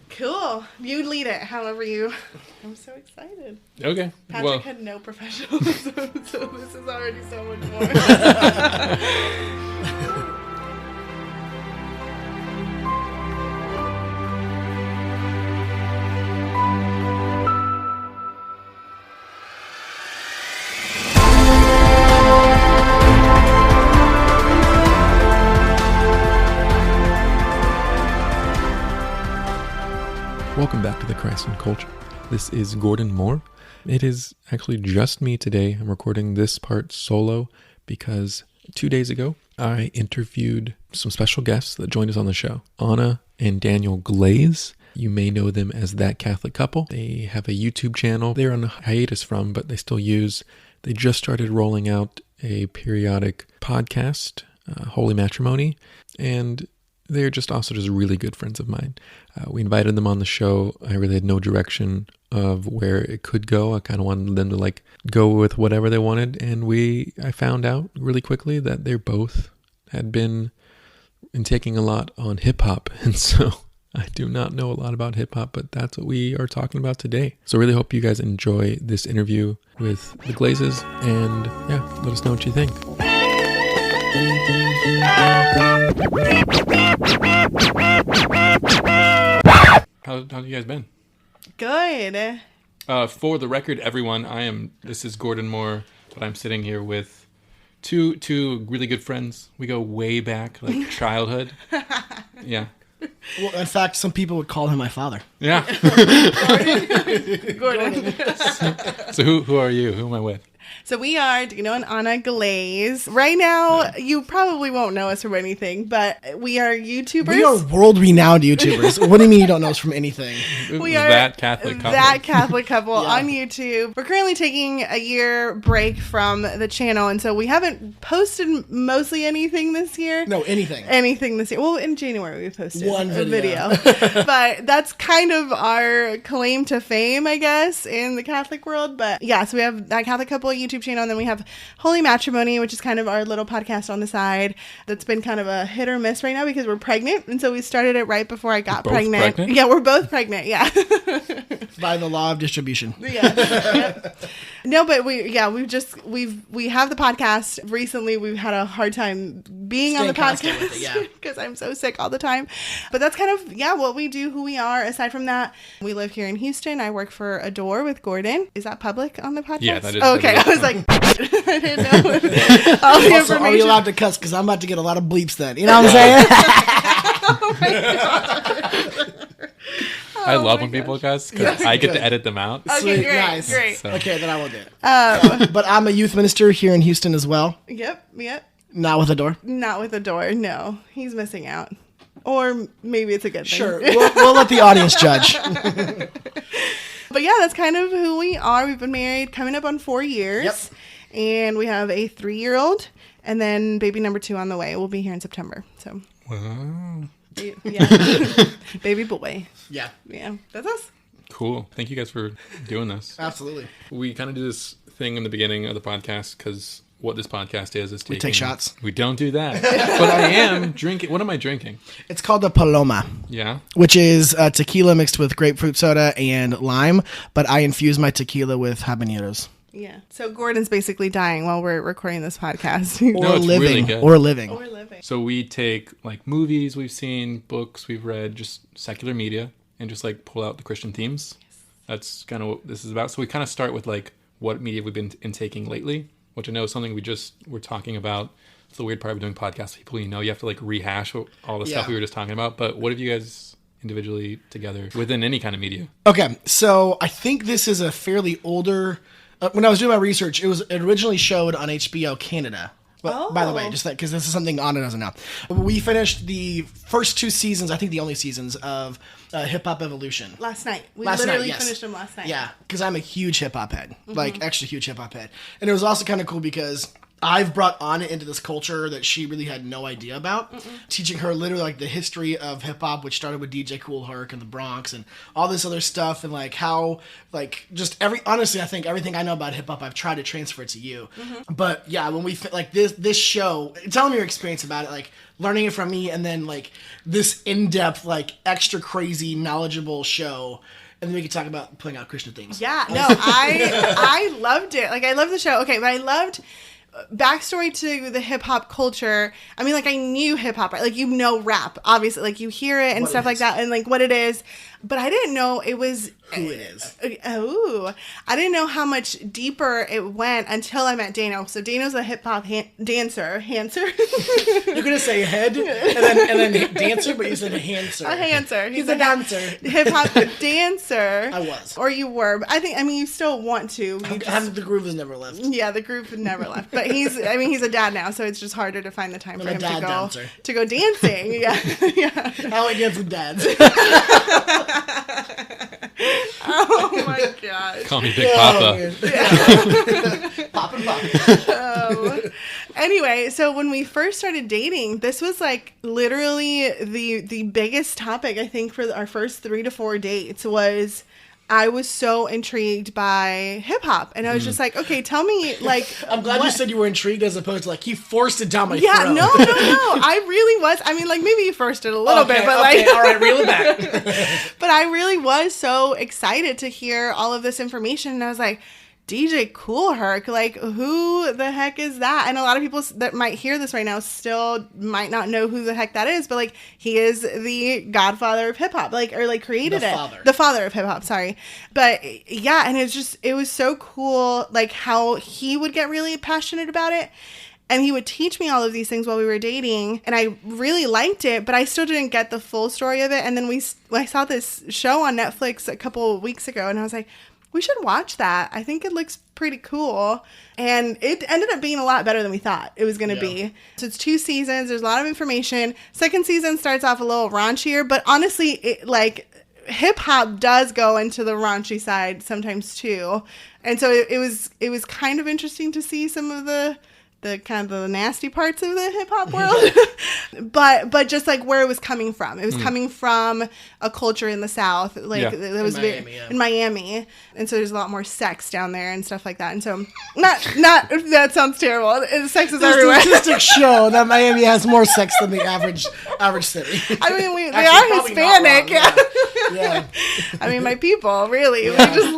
Cool. You lead it, however you... I'm so excited. Okay. Patrick had no professionals, so this is already so much more. Welcome back to the Christ and Culture. This is Gordon Moore. It is actually just me today. I'm recording this part solo because 2 days ago, I interviewed some special guests that joined us on the show. Ana and Daniel Glaze. You may know them as That Catholic Couple. They have a YouTube channel they're on hiatus from, but they still use. They just started rolling out a periodic podcast, Holy Matrimony, and they're just also just really good friends of mine. We invited them on the show. I really had no direction of where it could go. I kind of wanted them to go with whatever they wanted. And I found out really quickly that they both had been taking a lot on hip hop. And so I do not know a lot about hip hop, but that's what we are talking about today. So I really hope you guys enjoy this interview with the Glazes. And yeah, let us know what you think. How have you guys been? Good. For the record, everyone, this is Gordon Moore, but I'm sitting here with two really good friends. We go way back, like childhood. Yeah. Well, in fact, some people would call him my father. Yeah. Gordon. So who are you? Who am I with? So we are Dino and Ana Glaze. Right now, you probably won't know us from anything, but we are YouTubers. We are world-renowned YouTubers. What do you mean you don't know us from anything? We are That Catholic Couple. That Catholic Couple Yeah. on YouTube. We're currently taking a year break from the channel, and so we haven't posted mostly anything this year. No, anything. Anything this year. Well, in January we posted One a video. But that's kind of our claim to fame, I guess, in the Catholic world. But yeah, so we have That Catholic Couple YouTube channel, and then we have Holy Matrimony, which is kind of our little podcast on the side that's been kind of a hit or miss right now because we're pregnant, and so we started it right before I got pregnant. Yeah, we're both pregnant. Yeah. By the law of distribution. Yeah. Yep. No, but we have the podcast. Recently, we've had a hard time being on the constant with it, podcast yeah. because I'm so sick all the time. But that's kind of, what we do, who we are. Aside from that, we live here in Houston. I work for Adore with Gordon. Is that public on the podcast? Yeah, that is. Oh, okay. That is. I was like, I didn't know. All the Also, are we information. allowed to cuss? Because I'm about to get a lot of bleeps then. You know what I'm saying? Oh my God. I love my when people cuss Yes, because I get good. to edit them out. Okay, Sweet, great, nice. great. So- Okay, then I will do it. But I'm a youth minister here in Houston as well. Yep. Not with Adore. Not with Adore. No, he's missing out. Or maybe it's a good thing. Sure, we'll let the audience judge. But yeah, that's kind of who we are. We've been married coming up on 4 years. Yep. And we have a 3-year-old. And then baby number 2 on the way. We'll be here in September. So, Wow. yeah. Baby boy. Yeah, Yeah, that's us. Cool. Thank you guys for doing this. absolutely. We kind of do this thing in the beginning of the podcast because what this podcast is taking... We take shots. We don't do that. But I am drinking... What am I drinking? It's called the Paloma, Yeah? which is tequila mixed with grapefruit soda and lime, but I infuse my tequila with habaneros. Yeah. So Gordon's basically dying while we're recording this podcast. No, it's living. really good. Or living. We're living. So we take like movies we've seen, books we've read, just secular media, and just like pull out the Christian themes. Yes. That's kind of what this is about. So we kind of start with like what media we've been intaking lately, which I know is something we just were talking about. It's the weird part of doing podcasts. People, you have to like rehash all the stuff we were just talking about. But what have you guys individually together within any kind of media? Okay, so I think this is a fairly older... when I was doing my research, it originally showed on HBO Canada. But, by the way, just that because this is something Ana doesn't know. We finished the first 2 seasons, I think the only seasons, of Hip Hop Evolution. Last night. We Last literally night, yes. finished them last night. Yeah, because I'm a huge hip hop head, like extra huge hip hop head. And it was also kind of cool because I've brought Ana into this culture that she really had no idea about. Teaching her literally like the history of hip hop, which started with DJ Kool, Herc, and the Bronx, and all this other stuff, and like how like just honestly, I think everything I know about hip hop, I've tried to transfer it to you. But yeah, when we like this show, tell me your experience about it, like learning it from me, and then like this in-depth, like extra crazy, knowledgeable show. And then we can talk about putting out Christian things. Yeah, no, I loved it. Like, I love the show. Okay, but I loved backstory to the hip hop culture. I mean, like, I knew hip hop, right? Like, you know, rap, obviously, like you hear it and stuff like that, and like what it is. But I didn't know it was who it is. Oh, I didn't know how much deeper it went until I met Dano. So Dano's a hip hop dancer. You're gonna say head and then dancer, but you said a hancer. A hancer. He's a dancer. Hip hop dancer. I was. Or you were. But I mean, you still want to. The groove has never left. Yeah, the groove never left. But he's a dad now, so it's just harder to find the time for him to go dancing. Yeah. Yeah. I like dancing dads. Oh my god. Call me Big Papa. Papa. Anyway, so when we first started dating, this was like literally the biggest topic, I think, for our first 3 to 4 dates was I was so intrigued by hip hop, and I was just like, okay, tell me, like, I'm glad you said you were intrigued as opposed to like he forced it down my throat. Yeah, no, I really was. I mean, like maybe you forced it a little bit, but like, all right, reel it back. But I really was so excited to hear all of this information, and I was like, DJ Kool Herc, like, who the heck is that? And a lot of people that might hear this right now still might not know who the heck that is, but like, he is the godfather of hip hop, like, or like created the father of hip hop, sorry. But yeah, and it was so cool, like how he would get really passionate about it. And he would teach me all of these things while we were dating, and I really liked it, but I still didn't get the full story of it. And then I saw this show on Netflix a couple of weeks ago, and I was like, we should watch that. I think it looks pretty cool. And it ended up being a lot better than we thought it was going to be. So it's 2 seasons. There's a lot of information. Second season starts off a little raunchier, but honestly, hip hop does go into the raunchy side sometimes too. And so it was kind of interesting to see some of the kind of the nasty parts of the hip hop world, but just like where it was coming from. It was coming from a culture in the South, like it was in Miami, and so there's a lot more sex down there and stuff like that. And so not that sounds terrible. Sex is everywhere. Statistics show that Miami has more sex than the average city. I mean, they are Hispanic. Yeah. I mean, my people really. Yeah. We just.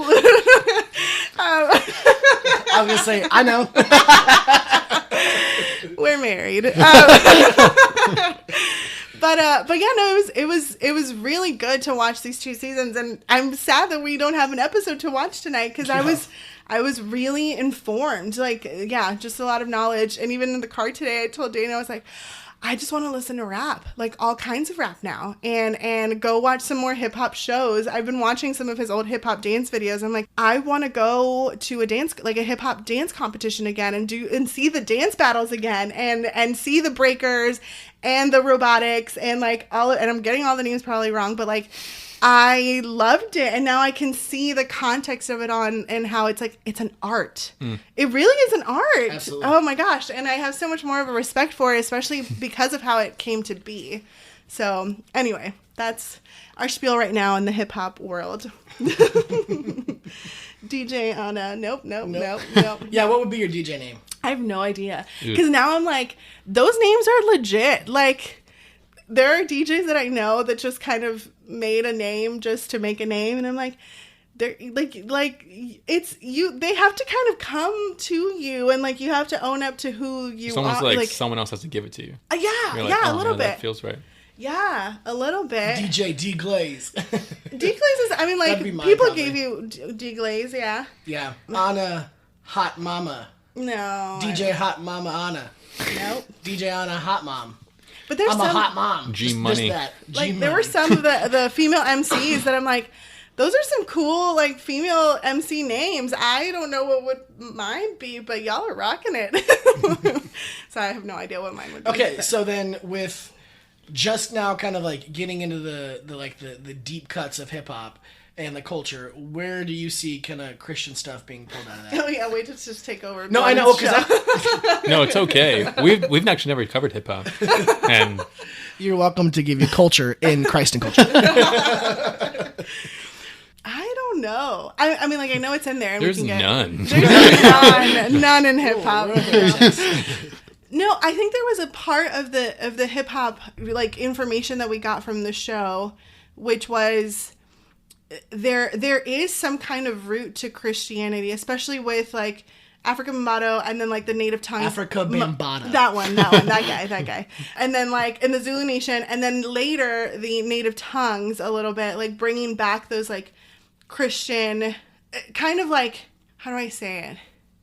I was gonna say, I know. We're married. But yeah, no, it was really good to watch these 2 seasons, and I'm sad that we don't have an episode to watch tonight because I was really informed. Like, yeah, just a lot of knowledge. And even in the car today, I told Dana, I was like, I just want to listen to rap, like all kinds of rap now, and go watch some more hip hop shows. I've been watching some of his old hip hop dance videos. I'm like, I want to go to a hip hop dance competition again and see the dance battles again and see the breakers and the robotics and like and I'm getting all the names probably wrong, but like, I loved it, and now I can see the context of it and how it's like it's an art. It really is an art. Absolutely. Oh my gosh, and I have so much more of a respect for it, especially because of how it came to be. So anyway, that's our spiel right now in the hip hop world. DJ Ana, nope. Yeah, what would be your DJ name? I have no idea, because now I'm like, those names are legit. Like, there are DJs that I know that just kind of made a name just to make a name, and I'm like, they're like it's you. They have to kind of come to you, and like you have to own up to who you are. It's almost like someone else has to give it to you. A little bit. That feels right. Yeah, a little bit. DJ D Glaze. D Glaze is. I mean, like people probably gave you D Glaze, yeah. Yeah, Ana Hot Mama. No. DJ Hot Mama Ana. Nope. DJ Ana Hot Mom. But there's I'm a hot mom. G Money. Just that. Like, there were some of the female MCs that I'm like, those are some cool, like, female MC names. I don't know what would mine be, but y'all are rocking it. So I have no idea what mine would be. Okay, so then with just now kind of, like, getting into the deep cuts of hip-hop, and the culture, where do you see kind of Christian stuff being pulled out of that? Oh yeah, wait to just take over. No, I know, because No, it's okay. We've actually never covered hip hop, and you're welcome to give you culture in Christ and culture. I don't know. I mean, like, I know it's in there. And there's we can none. There's none in hip hop. No, I think there was a part of the hip hop like information that we got from the show, which was there is some kind of root to Christianity, especially with like Africa Bambaataa and then like the native tongues. Africa Bambaataa. That guy. And then like in the Zulu Nation, and then later the native tongues a little bit, like bringing back those like Christian kind of like, how do I say it?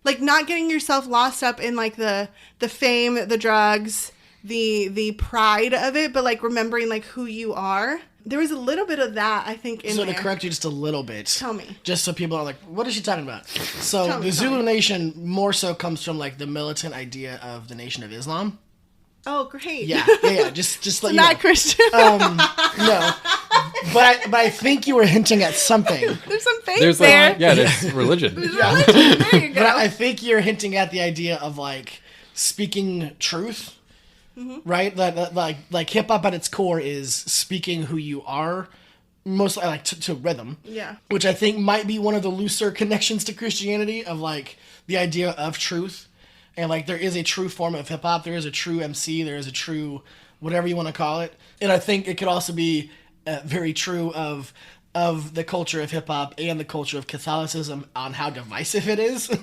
Like not getting yourself lost up in like the fame, the drugs, the pride of it, but like remembering like who you are. There was a little bit of that, I think, in there. So to correct you just a little bit. Tell me. Just so people are like, what is she talking about? So the Zulu Nation more so comes from like the militant idea of the Nation of Islam. Oh, great. Yeah. Just let you not know. Christian. No. But I think you were hinting at something. There's some faith there's there. like, yeah, there's religion. There's religion. There you go. But I think you're hinting at the idea of like speaking truth. Mm-hmm. Right? That like hip hop at its core is speaking who you are, mostly like to rhythm. Yeah. Which I think might be one of the looser connections to Christianity of like the idea of truth. And like there is a true form of hip hop, there is a true MC, there is a true whatever you want to call it. And I think it could also be very true of the culture of hip hop and the culture of Catholicism on how divisive it is.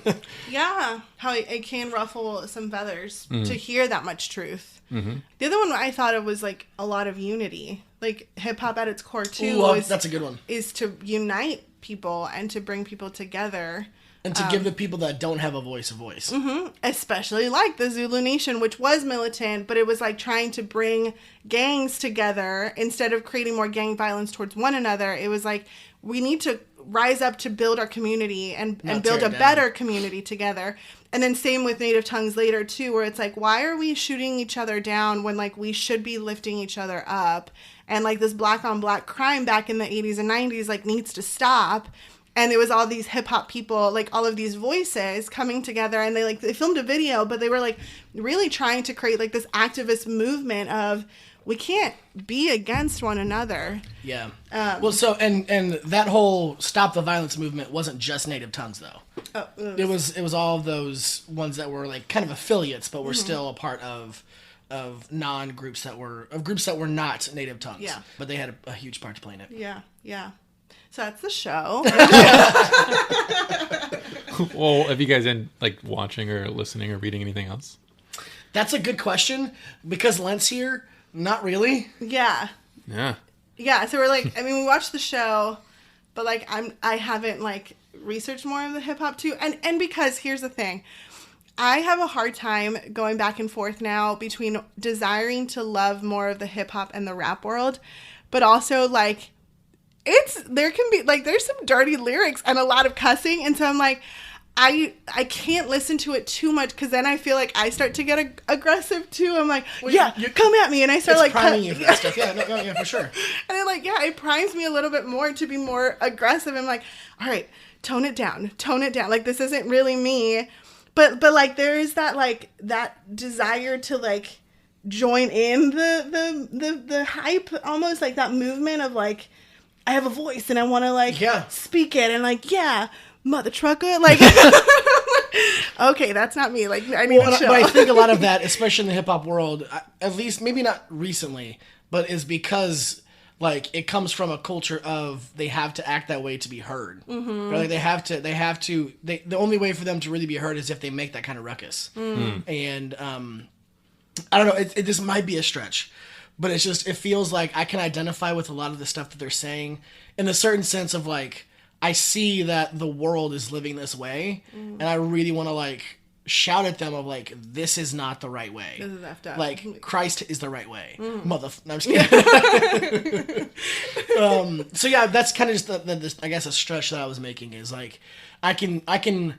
Yeah, how it can ruffle some feathers to hear that much truth. Mm-hmm. The other one I thought of was like a lot of unity. Like hip hop at its core too. That's a good one. Is to unite people and to bring people together. And to give the people that don't have a voice. Mm-hmm. Especially like the Zulu Nation, which was militant, but it was like trying to bring gangs together instead of creating more gang violence towards one another. It was like, we need to rise up to build our community and build a better community together. And then same with native tongues later too, where it's like, why are we shooting each other down when like we should be lifting each other up? And like this black on black crime back in the 80s and 90s like needs to stop. And it was all these hip hop people, like all of these voices coming together, and they filmed a video, but they were like really trying to create like this activist movement of we can't be against one another. Yeah. Well, so and that whole stop the violence movement wasn't just native tongues though. It was all of those ones that were like kind of affiliates, but were still a part of groups that were not native tongues. Yeah. But they had a huge part to play in it. Yeah. So that's the show. Well, have you guys been like watching or listening or reading anything else? That's a good question because Lent's here. Not really. Yeah. So we're like, I mean, we watched the show, but like I haven't like researched more of the hip hop too, and because here's the thing, I have a hard time going back and forth now between desiring to love more of the hip hop and the rap world, but also like. There can be like there's some dirty lyrics and a lot of cussing, and so I'm like I can't listen to it too much because then I feel like I start to get aggressive too. I'm like, come at me, and I start it's like priming you for that stuff. Yeah, for sure. And then like it primes me a little bit more to be more aggressive. I'm like, all right, tone it down. Like this isn't really me, but like there is that like that desire to like join in the hype, almost like that movement of like. I have a voice and I want to like speak it and like mother trucker like okay, that's not me. Like I need to chill. But I think a lot of that, especially in the hip hop world, at least maybe not recently, but is because like it comes from a culture of they have to act that way to be heard. Mm-hmm. Like the only way for them to really be heard is if they make that kind of ruckus. And I don't know. This might be a stretch. But it's just, it feels like I can identify with a lot of the stuff that they're saying in a certain sense of like, I see that the world is living this way and I really want to like shout at them of like, this is not the right way. This is effed up. Like, Christ is the right way. No, I'm just kidding. So yeah, that's kind of just I guess a stretch that I was making is like, I can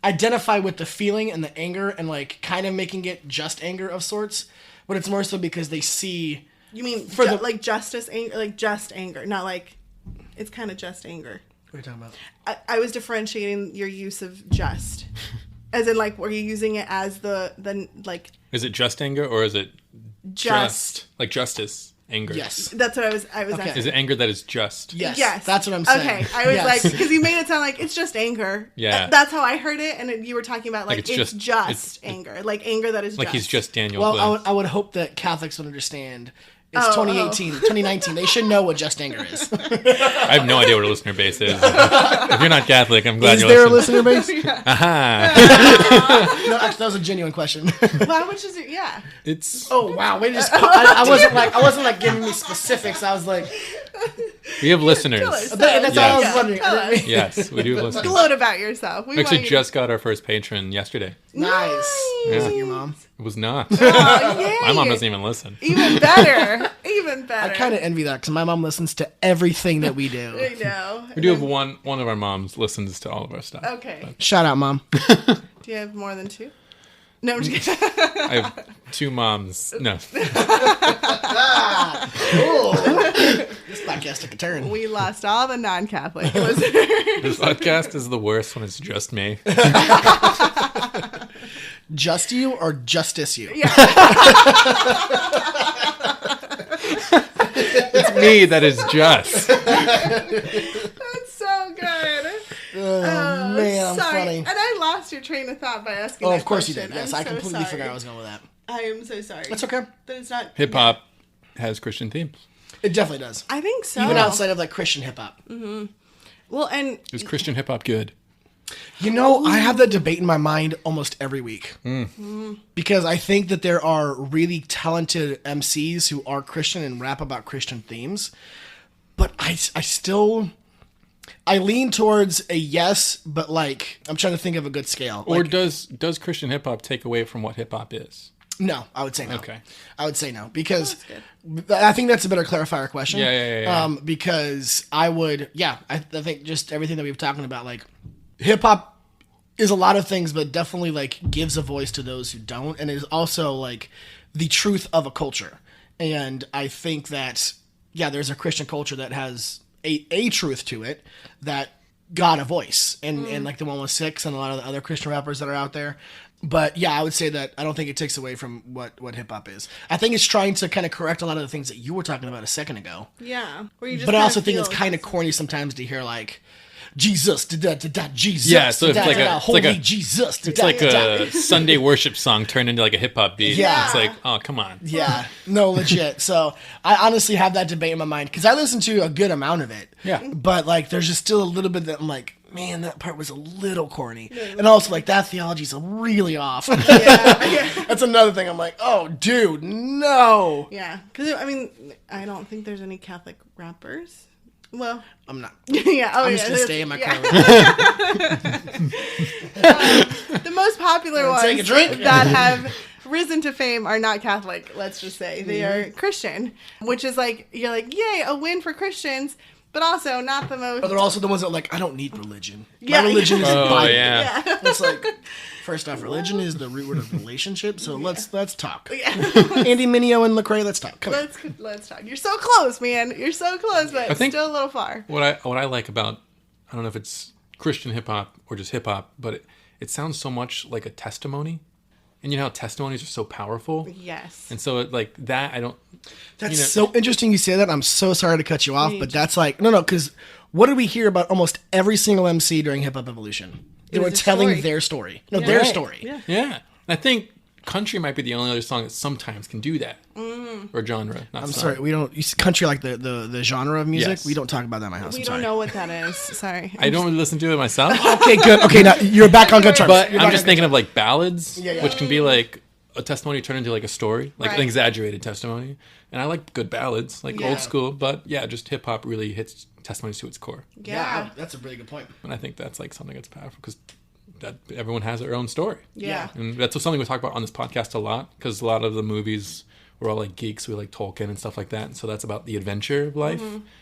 identify with the feeling and the anger and like kind of making it just anger of sorts. But it's more so because they see. You mean like justice anger, like just anger, not like it's kind of just anger. What are you talking about? I was differentiating your use of just. As in, like, were you using it as the like... Is it just anger or is it just? Like justice anger? Yes. That's what I was Okay. asking. Is it anger that is just? Yes. That's what I'm saying. Okay. I was Yes. like, because you made it sound like it's just anger. Yeah. That's how I heard it. And you were talking about, like it's just it's anger. Like anger that is like just. he's just Daniel Well, Blake. I would hope that Catholics would understand. It's 2018, 2019. They should know what just anger is. I have no idea what a listener base is. If you're not Catholic, I'm glad Is you're there a listening. listener base? Aha. No, actually, that was a genuine question. Well, how much is it? Yeah. It's Oh wow! Wait, I wasn't like giving me specifics. I was like, we have listeners. Tell us. that's all I was Yeah. wondering. Tell us. Yes, we do have listeners. Gloat about yourself. We actually just got our first patron yesterday. Nice. Yeah. Was it your mom? It was not. Oh, yay. My mom doesn't even listen. Even better. Even I better. kind of envy that because my mom listens to everything that we do. I know. We do have one of our moms listens to all of our stuff. Okay. Shout out, mom. Do you have more than two? No, I'm just kidding. I have two moms. No. This podcast took a turn. We lost all the non-Catholic listeners. This podcast is the worst when it's just me. Just you or justice you? Yeah. It's me that is just. That's so good. Oh, man, I'm sorry. funny. And I lost your train of thought by asking Oh, that of course you question. did. Yes, I'm I so completely sorry. forgot I was going with that. I am so sorry. That's okay. That it's not... Hip hop has Christian themes. It definitely does. I think so. Even outside of like Christian hip hop. Well, and... Is Christian hip hop good? You know, I have that debate in my mind almost every week. Because I think that there are really talented MCs who are Christian and rap about Christian themes. But I still... I lean towards a yes, but like, I'm trying to think of a good scale. Or Like, does Christian hip hop take away from what hip hop is? no, I would say no. Okay. I would say no. Because That's I think that's a better clarifier question. Yeah. Because I think just everything that we've talking about, like, hip hop is a lot of things, but definitely like gives a voice to those who don't, and is also like the truth of a culture. And I think that there's a Christian culture that has a truth to it that got a voice, and like the 116 and a lot of the other Christian rappers that are out there. But yeah, I would say that I don't think it takes away from what hip hop is. I think it's trying to kind of correct a lot of the things that you were talking about a second ago. Yeah. Where you just But I kinda also think it's feel- kind of corny sometimes to hear like Jesus, Jesus, Yeah, so it's like a- holy it's like a- Jesus. It's like a Sunday worship song turned into like a hip hop beat. Yeah. It's like, oh, come on. Yeah, no, legit. So I honestly have that debate in my mind because I listen to a good amount of it. Yeah. But like, there's just still a little bit that I'm like, man, that part was a little corny, and also like that theology's really off. Yeah. That's another thing. I'm like, oh, dude, no. Yeah. Because, I mean, I don't think there's any Catholic rappers. Well, I'm not. yeah. Oh, I'm yeah. just gonna stay in my car. The most popular ones take a drink? that have risen to fame are not Catholic, let's just say. They are Christian, which is like, you're like, yay, a win for Christians, but also not the most... But they're also the ones that are like, I don't need religion. Yeah. My religion is the Oh, Bible. yeah. Yeah. It's like, first off, religion is the root word of relationship, so let's talk. Yeah. Andy Mineo and Lecrae, let's talk. Come here. Let's talk. You're so close, man. You're so close, but I think- still a little far. What I like about, I don't know if it's Christian hip hop or just hip hop, but it sounds so much like a testimony. And you know how testimonies are so powerful? Yes. And so like that, I don't... That's you know- so interesting you say that. I'm so sorry to cut you off, but that's like, no, because what did we hear about almost every single MC during Hip Hop Evolution? They was were a telling story. their story. No, their Right. story. Yeah. Yeah. I think country might be the only other song that sometimes can do that. Or genre. Not I'm song. sorry, we don't, you see country like the genre of music, Yes. we don't talk about that in my house. We I'm don't sorry. know what that is. Sorry. I don't really listen to it myself. Okay, good. Okay, now you're back on good terms. But You're I'm back just on thinking of like ballads, yeah. which can be like a testimony turned into like a story, like Right. an exaggerated testimony. And I like good ballads, like Yeah. old school. But yeah, just hip hop really hits testimonies to its core. Yeah. that's a really good point. And I think that's like something that's powerful because that everyone has their own story. Yeah. And that's something we talk about on this podcast a lot because a lot of the movies, we're all like geeks. We like Tolkien and stuff like that. And so that's about the adventure of life.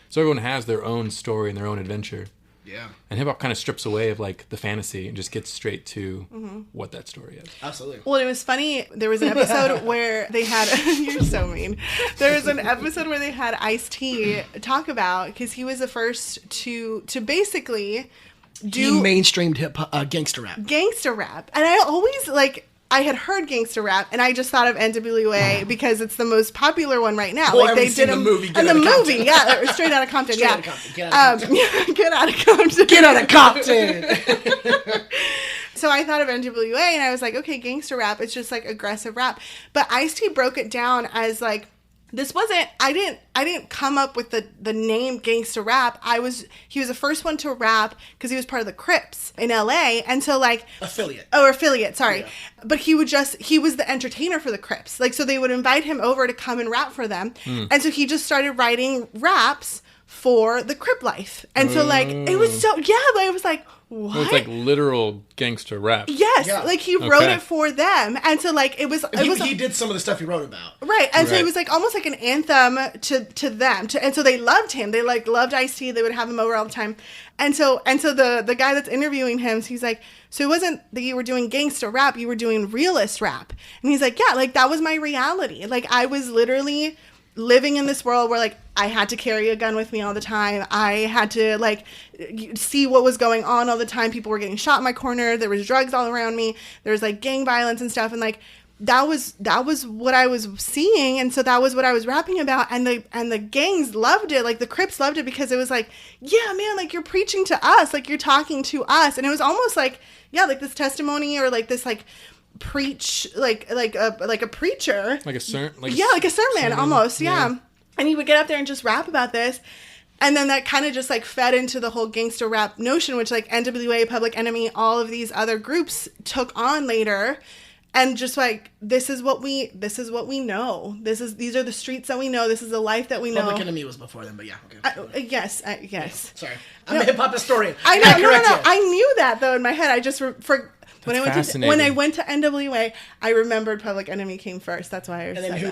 So everyone has their own story and their own adventure. Yeah. And hip hop kind of strips away of like the fantasy and just gets straight to what that story is. Absolutely. Well, it was funny. There was an episode where they had. You're so mean. There was an episode where they had Ice-T talk about, because he was the first to basically do He mainstreamed gangster rap. gangsta rap, and I always I had heard gangsta rap, and I just thought of NWA because it's the most popular one right now. Well, like they did the movie. Get Straight Outta Compton. Straight Outta Compton. Get out of Compton. Get out of Compton. Get out of Compton. So I thought of NWA, and I was like, okay, gangster rap. It's just like aggressive rap. But Ice-T broke it down as like, this wasn't. I didn't come up with the name gangsta rap. He was the first one to rap because he was part of the Crips in LA, and so like affiliate. Sorry, yeah. But he was the entertainer for the Crips. Like, so they would invite him over to come and rap for them, and so he just started writing raps for the Crip life, and so like it was so like, it was like. What? Well, it's like literal gangster rap. Yes, like he wrote it for them, and so like it was. He did some of the stuff he wrote about, right? And so it was like almost like an anthem to them, and so they loved him. They like loved Ice-T. They would have him over all the time, and so the guy that's interviewing him, he's like, so it wasn't that you were doing gangster rap, you were doing realist rap, and he's like, yeah, like that was my reality. Like I was literally living in this world where like I had to carry a gun with me all the time. I had to like see what was going on all the time. People were getting shot in my corner. There was drugs all around me. There was like gang violence and stuff. And like that was what I was seeing. And so that was what I was rapping about. And the gangs loved it. Like the Crips loved it because it was like, yeah, man, like you're preaching to us, like you're talking to us. And it was almost like, yeah, like this testimony or like this like preach like a preacher, like a sermon, like a sermon almost, yeah. And he would get up there and just rap about this, and then that kind of just like fed into the whole gangster rap notion, which like NWA, Public Enemy, all of these other groups took on later, and just like this is what we know. These are the streets that we know. This is the life that we know. Public Enemy was before them, but yeah, okay. Yes. Sorry, I'm a hip hop historian. I know. No. I knew that though in my head. I just When I went to NWA, I remembered Public Enemy came first. That's why I. And then who?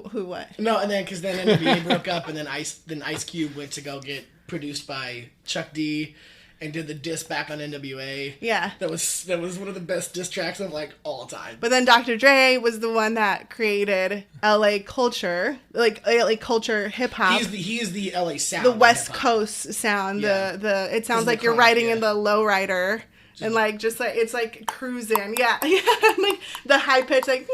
Who what? No, and then because then NWA broke up, and then Ice Cube went to go get produced by Chuck D, and did the diss back on NWA. Yeah, that was one of the best diss tracks of like all time. But then Dr. Dre was the one that created LA culture, like LA culture hip hop. He is the LA sound, the West Coast sound. Yeah. The it sounds like you're riding in the lowrider. And like just like it's like cruising, yeah. Like the high pitch, like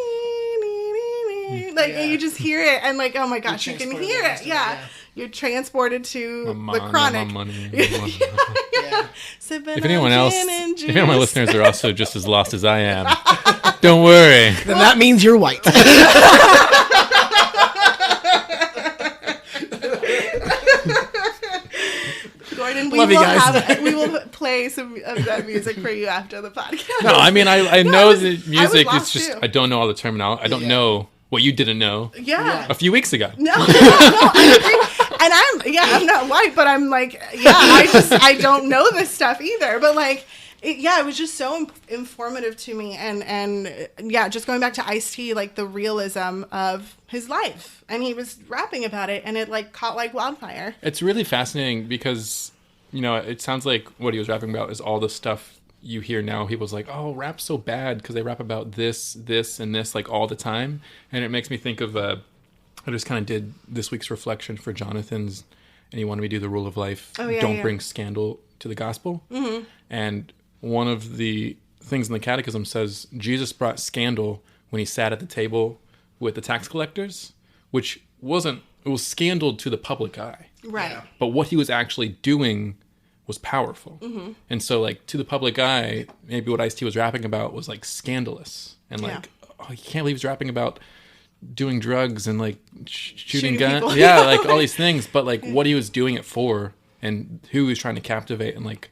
you just hear it, and like oh my gosh, you can hear it, yeah. You're transported to the Chronic. Yeah. If anyone else, if any of my listeners are also just as lost as I am, don't worry. Then that means you're white. Gordon, we will play some of that music for you after the podcast. No, I mean I know the music. It's just I don't know all the terminology. I don't know what you didn't know. Yeah. A few weeks ago. No, I agree. And I'm not white, but I'm like, I don't know this stuff either. But like, it was just so informative to me, and just going back to Ice-T, like the realism of his life, and he was rapping about it, and it like caught like wildfire. It's really fascinating because it sounds like what he was rapping about is all the stuff you hear now. He was like, oh, rap's so bad because they rap about this, and this like all the time, and it makes me think of I just kind of did this week's reflection for Jonathan's, and he wanted me to do the rule of life. Don't bring scandal to the gospel, and one of the things in the catechism says Jesus brought scandal when he sat at the table with the tax collectors, which it was scandal to the public eye. Right. Yeah. But what he was actually doing was powerful. Mm-hmm. And so like to the public eye, maybe what Ice-T was rapping about was like scandalous. And like, oh, you can't believe he's rapping about doing drugs and like shooting guns. Yeah, like all these things. But like what he was doing it for and who he was trying to captivate and like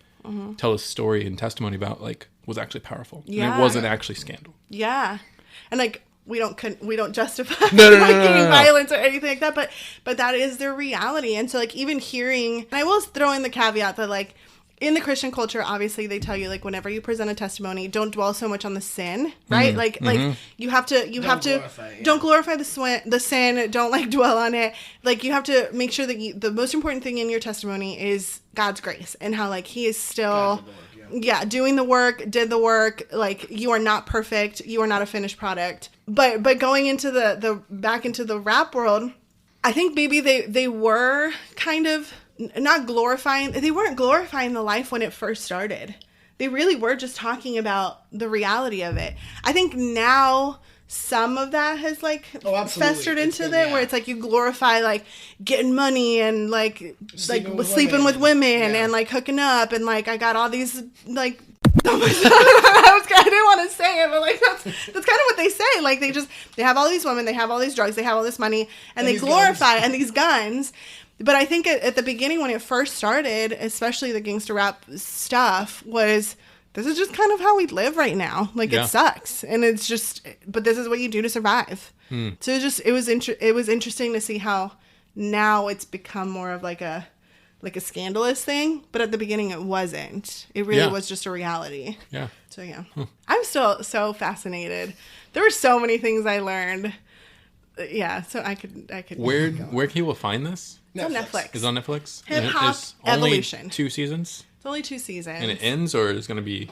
tell his story and testimony about like was actually powerful. Yeah. And it wasn't actually scandal. Yeah. And like we don't justify violence or anything like that, but that is their reality. And so like even hearing, and I will throw in the caveat that like in the Christian culture, obviously they tell you, like, whenever you present a testimony, don't dwell so much on the sin, right? Like you have to don't glorify the sin. Don't like dwell on it. Like, you have to make sure that the most important thing in your testimony is God's grace and how, like, he is still doing the work, did the work. Like, you are not perfect. You are not a finished product. But going into the back into the rap world, I think maybe they were kind of not glorifying. They weren't glorifying the life when it first started. They really were just talking about the reality of it. I think now some of that has like festered into it, where it's like you glorify like getting money and like sleeping with women and like hooking up and like I got all these like. I didn't want to say it, but like that's kind of what they say. Like they have all these women, they have all these drugs, they have all this money, and they glorify guns. And these guns. But I think at the beginning when it first started, especially the gangster rap stuff, was this is just kind of how we live right now. Like it sucks, and it's just. But this is what you do to survive. So it was interesting to see how now it's become more of like a scandalous thing, but at the beginning it wasn't. It really was just a reality. Yeah. So I'm still so fascinated. There were so many things I learned. Yeah, so I could. Where can people find this? It's on Netflix. It's on Netflix. Hip Hop Evolution. Only 2 seasons. It's only 2 seasons. And it ends, or is it going to be?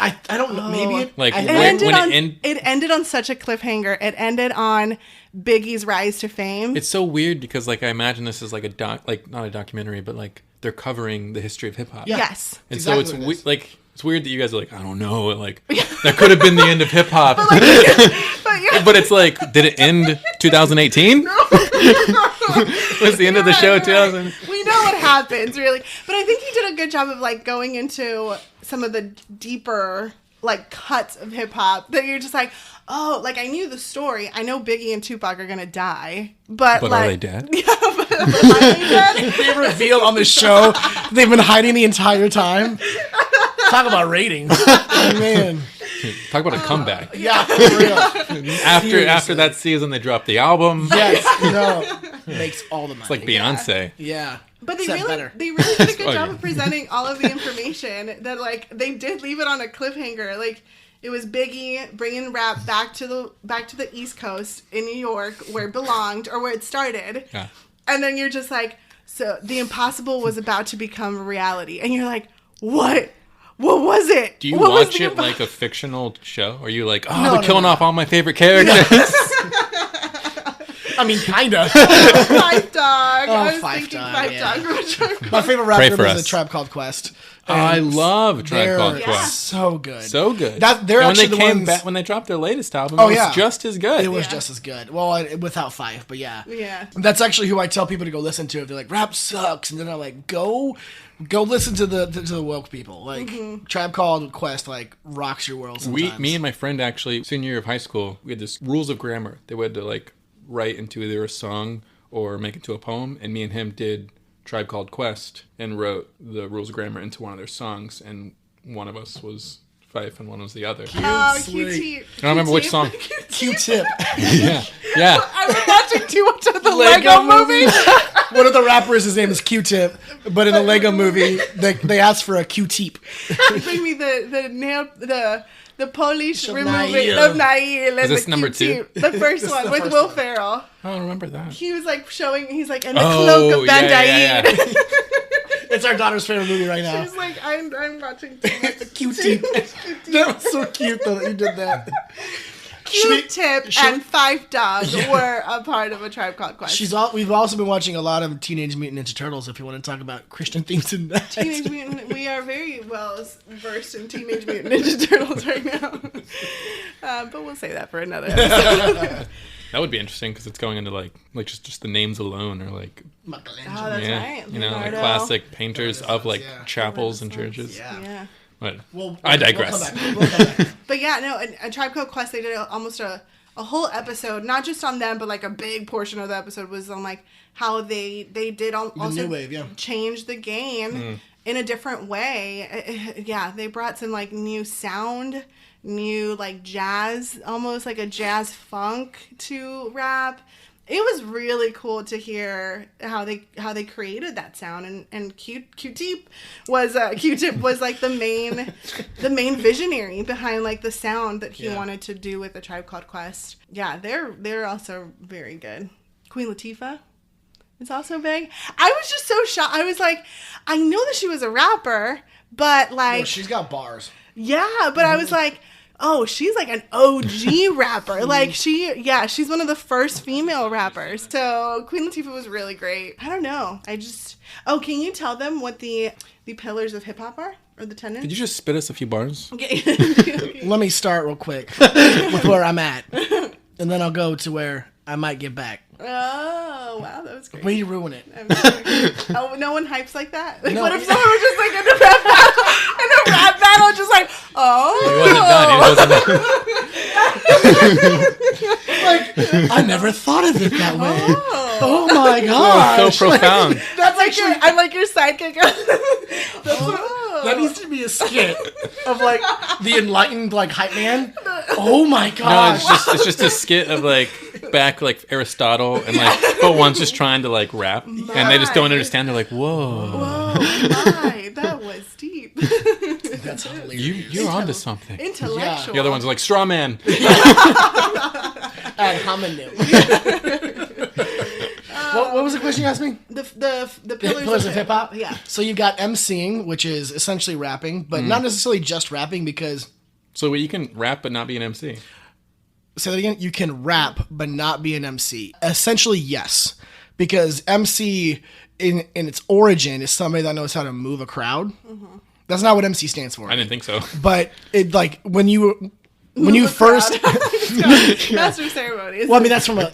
I don't know. Maybe it ended on such a cliffhanger. It ended on Biggie's rise to fame. It's so weird because like I imagine this is like not a documentary, but like they're covering the history of hip hop. Yeah. Yes. And so it's it's weird that you guys are like, I don't know, like that could have been the end of hip hop. But it's like, did it end 2018? No. Was the end of the show 2000? We know what happens, really. But I think he did a good job of like going into some of the deeper like cuts of hip hop that you're just like, oh, like I knew the story. I know Biggie and Tupac are gonna die, but like, are they dead? Yeah, but are they dead? They reveal on the show they've been hiding the entire time. Talk about ratings, man. Talk about a comeback. Yeah, for real. After that season, they dropped the album. Yes, makes all the money. It's like Beyonce. Yeah. But they really did a good job of presenting all of the information that like they did leave it on a cliffhanger. Like it was Biggie bringing rap back to the East Coast in New York where it belonged or where it started. Yeah. And then you're just like, so the impossible was about to become reality, and you're like, what? What was it? Do you watch it like a fictional show? Are you like, they're killing off all my favorite characters? I mean, kinda. Five Dog. I was thinking Five Dog. My favorite rap group is A Tribe Called Quest. I love Tribe Called Quest. So good. So good. They're actually when they dropped their latest album, it was just as good. It was just as good. Well, without Five, but yeah. Yeah. That's actually who I tell people to go listen to if they're like, rap sucks. And then I'm like, go listen to the woke people. Like, Tribe Called Quest, like, rocks your world sometimes. Me and my friend, actually, senior year of high school, we had this rules of grammar. They had to, like, write into either a song or make it to a poem. And me and him did Tribe Called Quest and wrote the rules of grammar into one of their songs. And one of us was Fife and one was the other. Q-Tip. I don't remember which song. Q-Tip. Yeah. I was watching too much of the Lego movie. One of the rappers, his name is Q-Tip, but in the Lego movie, they asked for a Q-Tip. Bring me the Polish removing of Nail. Is this number 2? The first one with Will Ferrell. I don't remember that. He was like he's like in the cloak of Bandai. It's our daughter's favorite movie right now. She's like, I'm watching too much. The Q-Tip. That was so cute though that you did that. Q-Tip and Five Dog were a part of A Tribe Called Quest. We've also been watching a lot of Teenage Mutant Ninja Turtles, if you want to talk about Christian themes in that. Teenage Mutant, we are very well versed in Teenage Mutant Ninja Turtles right now. But we'll save that for another episode. That would be interesting because it's going into like just the names alone are like Michelangelo. Oh, that's right. You know, like classic painters of like chapels and churches. Yeah. But I digress. We'll come back. But yeah, no, A Tribe Called Quest, they did almost a whole episode, not just on them, but like a big portion of the episode was on like how they did also new wave, change the game in a different way. Yeah, they brought some like new sound, new like jazz, almost like a jazz funk to rap. it was really cool to hear how they created that sound, and Q-Tip was like the main visionary behind like the sound that he wanted to do with A Tribe Called Quest. Yeah, they're also very good. Queen Latifah is also big. I was just so shocked. I was like, I know that she was a rapper, but like, she's got bars. Yeah, but I was like, oh, she's like an OG rapper. Like she's one of the first female rappers. So Queen Latifah was really great. I don't know. Can you tell them what the pillars of hip hop are, or the tenets? Could you just spit us a few bars? Okay. Let me start real quick with where I'm at, and then I'll go to where I might get back. Oh, wow, that was great. Way to ruin it. Oh, no one hypes like that? Like, No. what if someone was just like in a rap battle, just like, He wasn't done. Like, I never thought of it that way. Oh my gosh. So profound. That's actually, I'm like your sidekick. That needs to be a skit of like the enlightened like hype man. Oh my No, gosh. it's just a skit of like back like Aristotle and like, but one's just trying to like rap and they just don't understand. They're like, whoa, My, that was deep. That's hilarious. you're onto something. Intellectual. The other one's like straw man. Ad hominem. What was the question you asked me? The Pillars of hip hop? Yeah. So you've got MCing, which is essentially rapping, but not necessarily just rapping because... So you can rap but not be an MC. Say that again? You can rap but not be an MC. Essentially, yes. Because MC, in its origin, is somebody that knows how to move a crowd. Mm-hmm. That's not what MC stands for. I didn't think so. But it like when you first... Master of ceremonies. Well, I mean,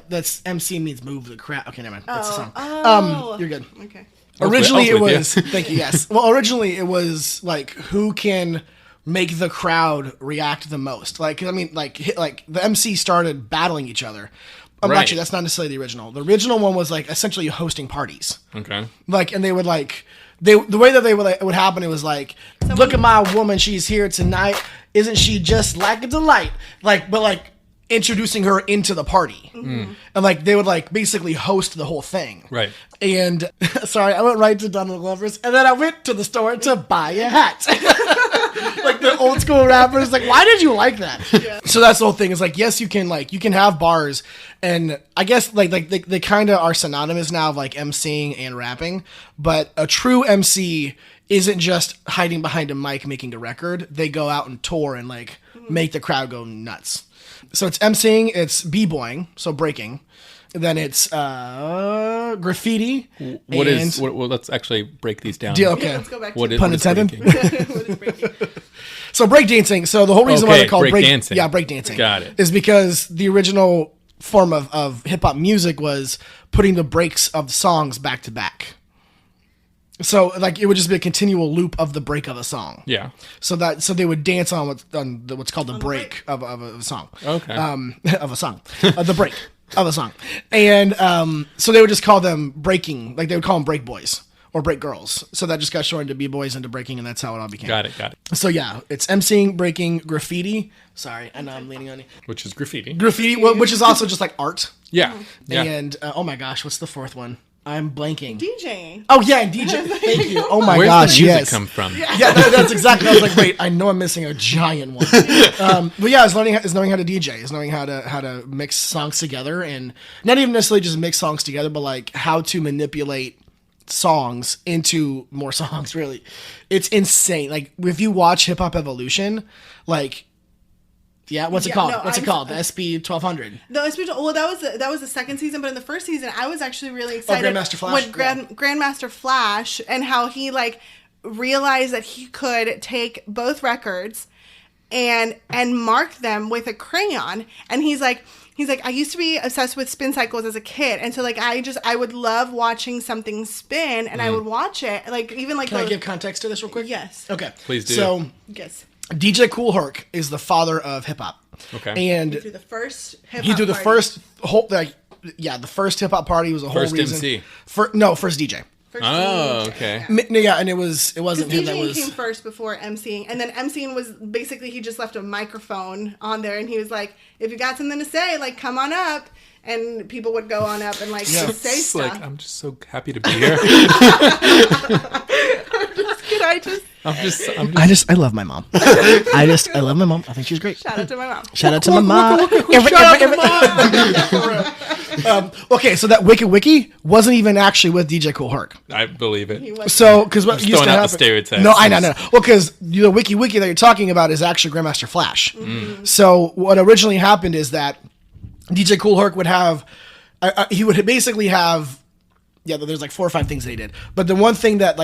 that's MC means move the crowd. Okay, never mind. That's the song. You're good. Okay. Originally, I'll it quit, was... Thank you, yes. Well, originally, it was, like, who can make the crowd react the most. Like, I mean, like the MC started battling each other. Right. Actually, that's not necessarily the original. The original one was, like, essentially hosting parties. Okay. Like, and they would, like... the way that it would happen, it was like, look at my woman, she's here tonight. Isn't she just like a delight? Like, but, like, introducing her into the party. Mm-hmm. And like they would like basically host the whole thing. Right. And sorry, I went right to Donald Glover's and then I went to the store to buy a hat. Like the old school rappers, like, why did you like that? Yeah. So that's the whole thing. Is like, yes, you can have bars, and I guess like they kind of are synonymous now of like MCing and rapping. But a true MC isn't just hiding behind a mic making a record. They go out and tour and like make the crowd go nuts. So it's MCing, it's b-boying, so breaking. Then it's graffiti. Well, let's actually break these down. Okay. Yeah, let's go back to What is pun intended? what is breaking? So breakdancing. So the whole reason why they're called breakdancing. Breakdancing. Got it. Is because the original form of hip hop music was putting the breaks of songs back to back. So like it would just be a continual loop of the break of a song. Yeah. So they would dance on what's called the break of a song. Okay. Of a song. The break of a song. And so they would just call them breaking, like they would call them break boys or break girls. So that just got shortened to b-boys and to breaking, and that's how it all became. Got it. So yeah, it's MCing, breaking, graffiti. Sorry, I know I'm leaning on you. Which is graffiti. Graffiti, which is also just like art. Yeah. And oh my gosh, what's the fourth one? I'm blanking. DJ. Oh yeah, and DJ. Thank you. Oh my Where's gosh, the music yes. come from? Yeah, that's exactly. I was like, wait, I know I'm missing a giant one. But yeah, it's knowing how to DJ. It's knowing how to mix songs together, and not even necessarily just mix songs together, but like how to manipulate songs into more songs. Really, it's insane. Like if you watch Hip Hop Evolution, like. Yeah, what's it called? No, What's it called? The SP 1200. The SP, well, that was the second season, but in the first season, I was actually really excited. Grandmaster Flash? With Grandmaster Flash, and how he like realized that he could take both records and mark them with a crayon, and he's like, I used to be obsessed with spin cycles as a kid, and so like I would love watching something spin, and I would watch it, like even like. Can I give context to this real quick? Yes. Okay. Please do. So. Yes. DJ Kool Herc is the father of hip hop. Okay. And He threw the first hip hop. he threw the party. first whole the first hip hop party was a whole First reason. MC. First DJ. First Oh, DJ. okay. Yeah, and it wasn't him that DJing was. came first before emceeing, and then emceeing was basically he just left a microphone on there, and he was like, "If you got something to say, like come on up," and people would go on up and like say It's stuff. like, I'm just so happy to be here. I love my mom. I love my mom. I think she's great. Shout out to my mom. Shout out to my mom. Okay, so that Wiki wasn't even actually with DJ Kool Herc. I believe it. He was So, because what used throwing to out the happen? stereotypes. No, I know. Well, because the Wiki that you're talking about is actually Grandmaster Flash. So what originally happened is that DJ Kool Herc would have, he would basically have. Yeah, there's like 4 or 5 things they did. But the one thing that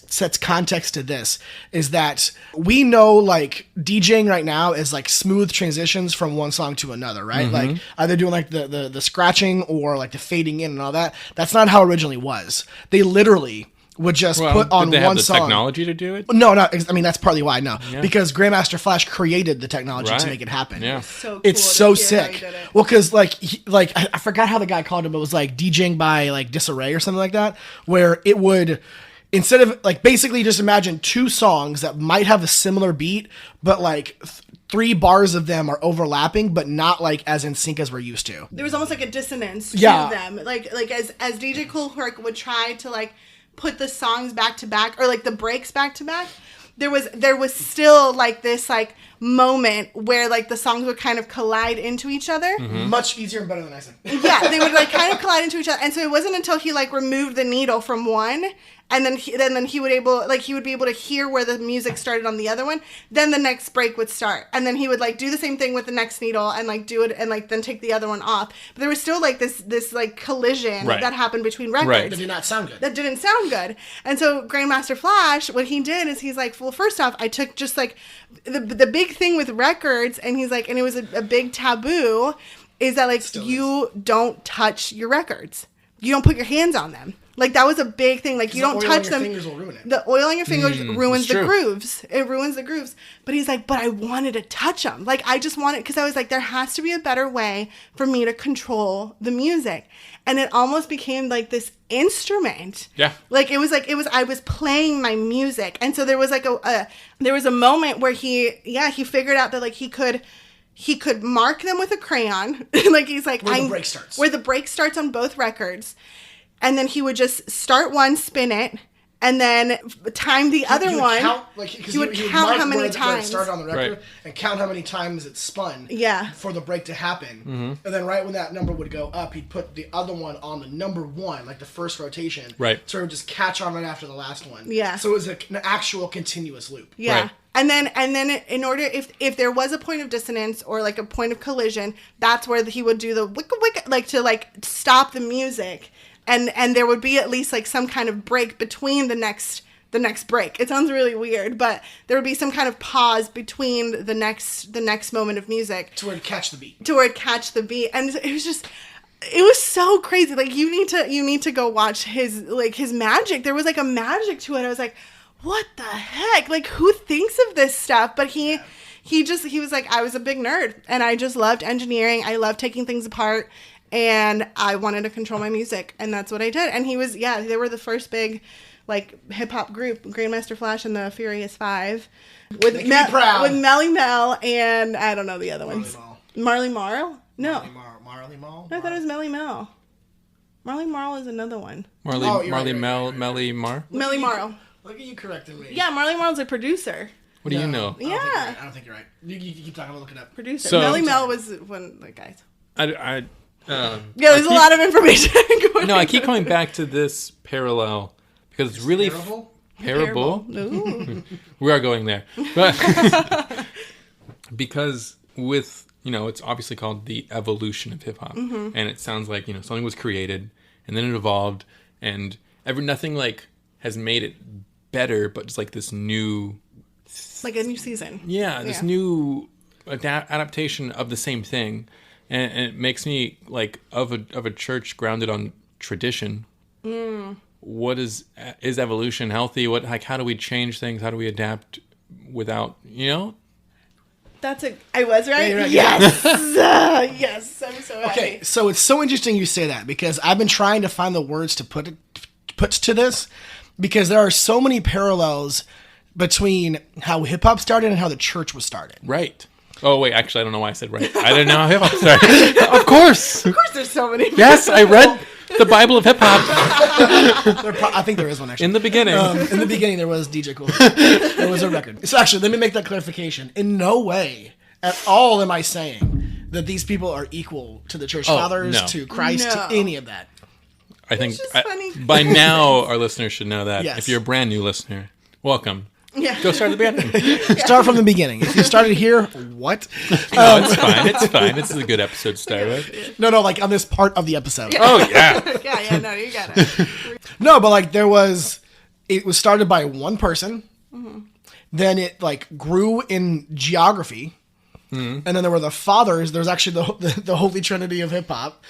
sets context to this is that we know like DJing right now is like smooth transitions from one song to another, right? Like either doing like the scratching or like the fading in and all that. That's not how it originally was. They literally would just put on did they one have the song. technology to do it? No, I mean that's partly why. No, because Grandmaster Flash created the technology to Right. make it happen. Yeah. so cool It's to so hear how sick. he did it. Well, because I forgot how the guy called him. It was like DJing by like disarray or something like that, where it would instead of like basically just imagine 2 songs that might have a similar beat, but like 3 bars of them are overlapping, but not like as in sync as we're used to. There was almost like a dissonance to Yeah. them, like as DJ Kool Herc would try to like put the songs back to back or like the breaks back to back. There was still like this like moment where like the songs would kind of collide into each other. Much easier and better than I said. Yeah, they would like kind of collide into each other, and so it wasn't until he like removed the needle from one, and then he would be able to hear where the music started on the other one. Then the next break would start, and then he would like do the same thing with the next needle and like do it and like then take the other one off. But there was still like this like collision Right. that happened between records. Right. That did not sound good. That didn't sound good. And so Grandmaster Flash, what he did is he's like, well, first off, I took just like the big thing with records, and he's like, and it was a big taboo, is that like you don't touch your records. You don't put your hands on them. Like that was a big thing. Like you don't touch them. Fingers will ruin it. The oil on your fingers ruins it's the true. grooves. It ruins the grooves. But he's like, but I wanted to touch them. Like I just wanted, because I was like, there has to be a better way for me to control the music. And it almost became like this instrument. Yeah. Like I was playing my music. And so there was like there was a moment where he figured out that like he could mark them with a crayon. Like he's like, Where the break starts. Where the break starts on both records. And then he would just start one, spin it, and then time the other one. He would count how many Where it times. started on the record Right. and count how many times it spun. Yeah. For the break to happen, and then right when that number would go up, he'd put the other one on the number 1, like the first rotation. Right. So it would just catch on right after the last one. Yeah. So it was an actual continuous loop. Yeah. Right. And then in order, if there was a point of dissonance or like a point of collision, that's where he would do the wicka wicka, like to like stop the music. And there would be at least like some kind of break between the next break. It sounds really weird, but there would be some kind of pause between the next moment of music. To where it catch the beat. And it was so crazy. Like you need to go watch his magic. There was like a magic to it. I was like, what the heck? Like who thinks of this stuff? But he was like, I was a big nerd and I just loved engineering. I loved taking things apart. And I wanted to control my music, and that's what I did. And they were the first big, like, hip-hop group, Grandmaster Flash and the Furious Five. With Melly Mel and, I don't know the other ones. Marley Marl? No. Marley Marl? No, I thought it was Melly Mel. Marley Marl is another one. Melly Melly Marl. Look at you correcting me. Yeah, Marley Marl's a producer. What do you know? Yeah. I don't think you're right. You keep talking, I'll look it up. Producer. So- Melly Mel was one of the guys. There's a lot of information going No, I keep coming back to this parallel because it's really parable. Ooh. We are going there, but because with it's obviously called the evolution of hip hop, and it sounds like something was created and then it evolved, and nothing like has made it better, but it's like this new, like a new season. This new adaptation of the same thing. And it makes me like of a church grounded on tradition. What is evolution healthy? How do we change things? How do we adapt without I was right. Yeah, you're right. Yes, yes. I'm so happy. Okay, so it's so interesting you say that because I've been trying to find the words to put puts to this, because there are so many parallels between how hip hop started and how the church was started. Right. Oh, wait, actually, I don't know why I said right. I didn't know how hip hop started. Of course. Of course, there's so many. Yes, I read the Bible of hip hop. I think there is one, actually. In the beginning. In the beginning, there was DJ Kool. There was a record. So actually, let me make that clarification. In no way at all am I saying that these people are equal to the church fathers, no. to Christ, to any of that. I think just funny. by now our listeners should know that. Yes. If you're a brand new listener, welcome. Yeah. Go start at the beginning. Start from the beginning. If you started here, what? No, it's fine. It's fine. This is a good episode to start with. No, like on this part of the episode. Oh, yeah. Yeah, no, you got it. No, but like it was started by one person. Mm-hmm. Then it like grew in geography. Mm-hmm. And then there were the fathers. There's actually the holy trinity of hip hop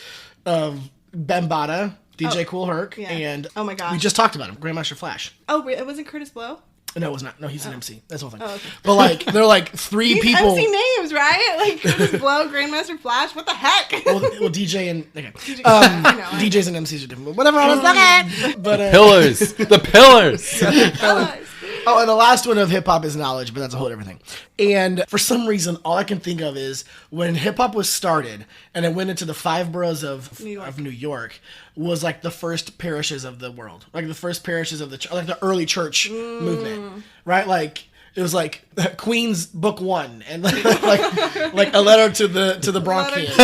of Bambaataa, DJ Kool, Herc, and oh my gosh, we just talked about him, Grandmaster Flash. Oh, it wasn't Curtis Blow? No, it was not. No, he's an MC. That's the whole thing. Oh, okay. But like, they're like three people. MC names, right? Like Curtis Blow, Grandmaster Flash. What the heck? Well, DJ and okay. I know. DJs and MCs are different. But whatever. I was looking. But Pillars. The pillars. Oh, and the last one of hip hop is knowledge, but that's a whole different thing. And for some reason, all I can think of is when hip hop was started and it went into the 5 boroughs of New York, was like the first parishes of the world, like the first parishes of like the early church movement, right? Like it was like Queen's Book 1 and like a letter to the Bronxians.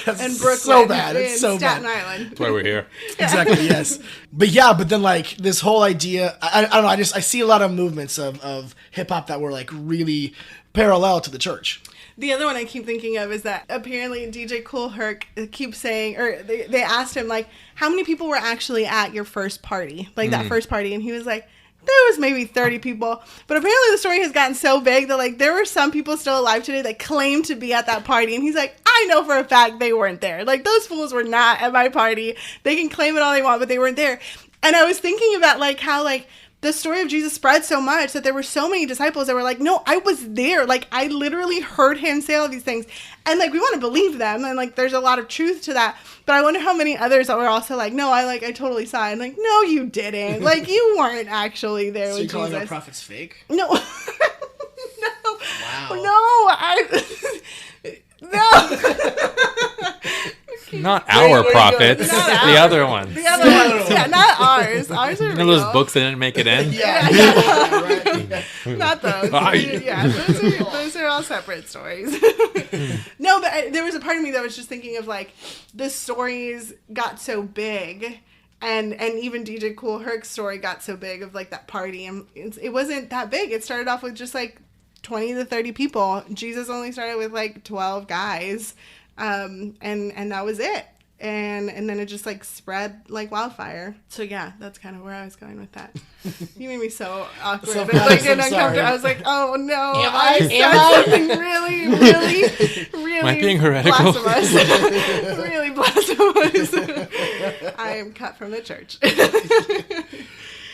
And Brooklyn. So bad. It's so Staten bad. Island. That's why we're here. Exactly, yes. But then like this whole idea, I don't know, I see a lot of movements of hip hop that were like really parallel to the church. The other one I keep thinking of is that apparently DJ Kool Herc keeps saying, or they asked him like, how many people were actually at your first party? Like that first party. And he was like, there was maybe 30 people. But apparently the story has gotten so big that like there were some people still alive today that claimed to be at that party. And he's like, I know for a fact they weren't there. Like those fools were not at my party. They can claim it all they want, but they weren't there. And I was thinking about like how like the story of Jesus spread so much that there were so many disciples that were like, no, I was there. Like I literally heard him say all these things. And like we want to believe them. And like there's a lot of truth to that. But I wonder how many others that were also like, no, I totally saw it. And like, no, you didn't. Like you weren't actually there with Jesus. So you're calling our prophets fake? No. No. Wow. No. Not our prophets. Not the ours. other ones. The other ones. Yeah, not ours. Ours are You know real. those books that didn't make it in? Yeah. Right. Not those. Yeah, those are all separate stories. No, but there was a part of me that was just thinking of like the stories got so big, and even DJ Kool Herc's story got so big of like that party, and it wasn't that big. It started off with just like 20 to 30 people. Jesus only started with like 12 guys, and that was it. And then it just like spread like wildfire. So yeah, that's kind of where I was going with that. You made me so awkward. So and, like, and sorry. uncomfortable. I was like, oh no, Am I said something really Am I being heretical? blasphemous. Really blasphemous. I am cut from the church.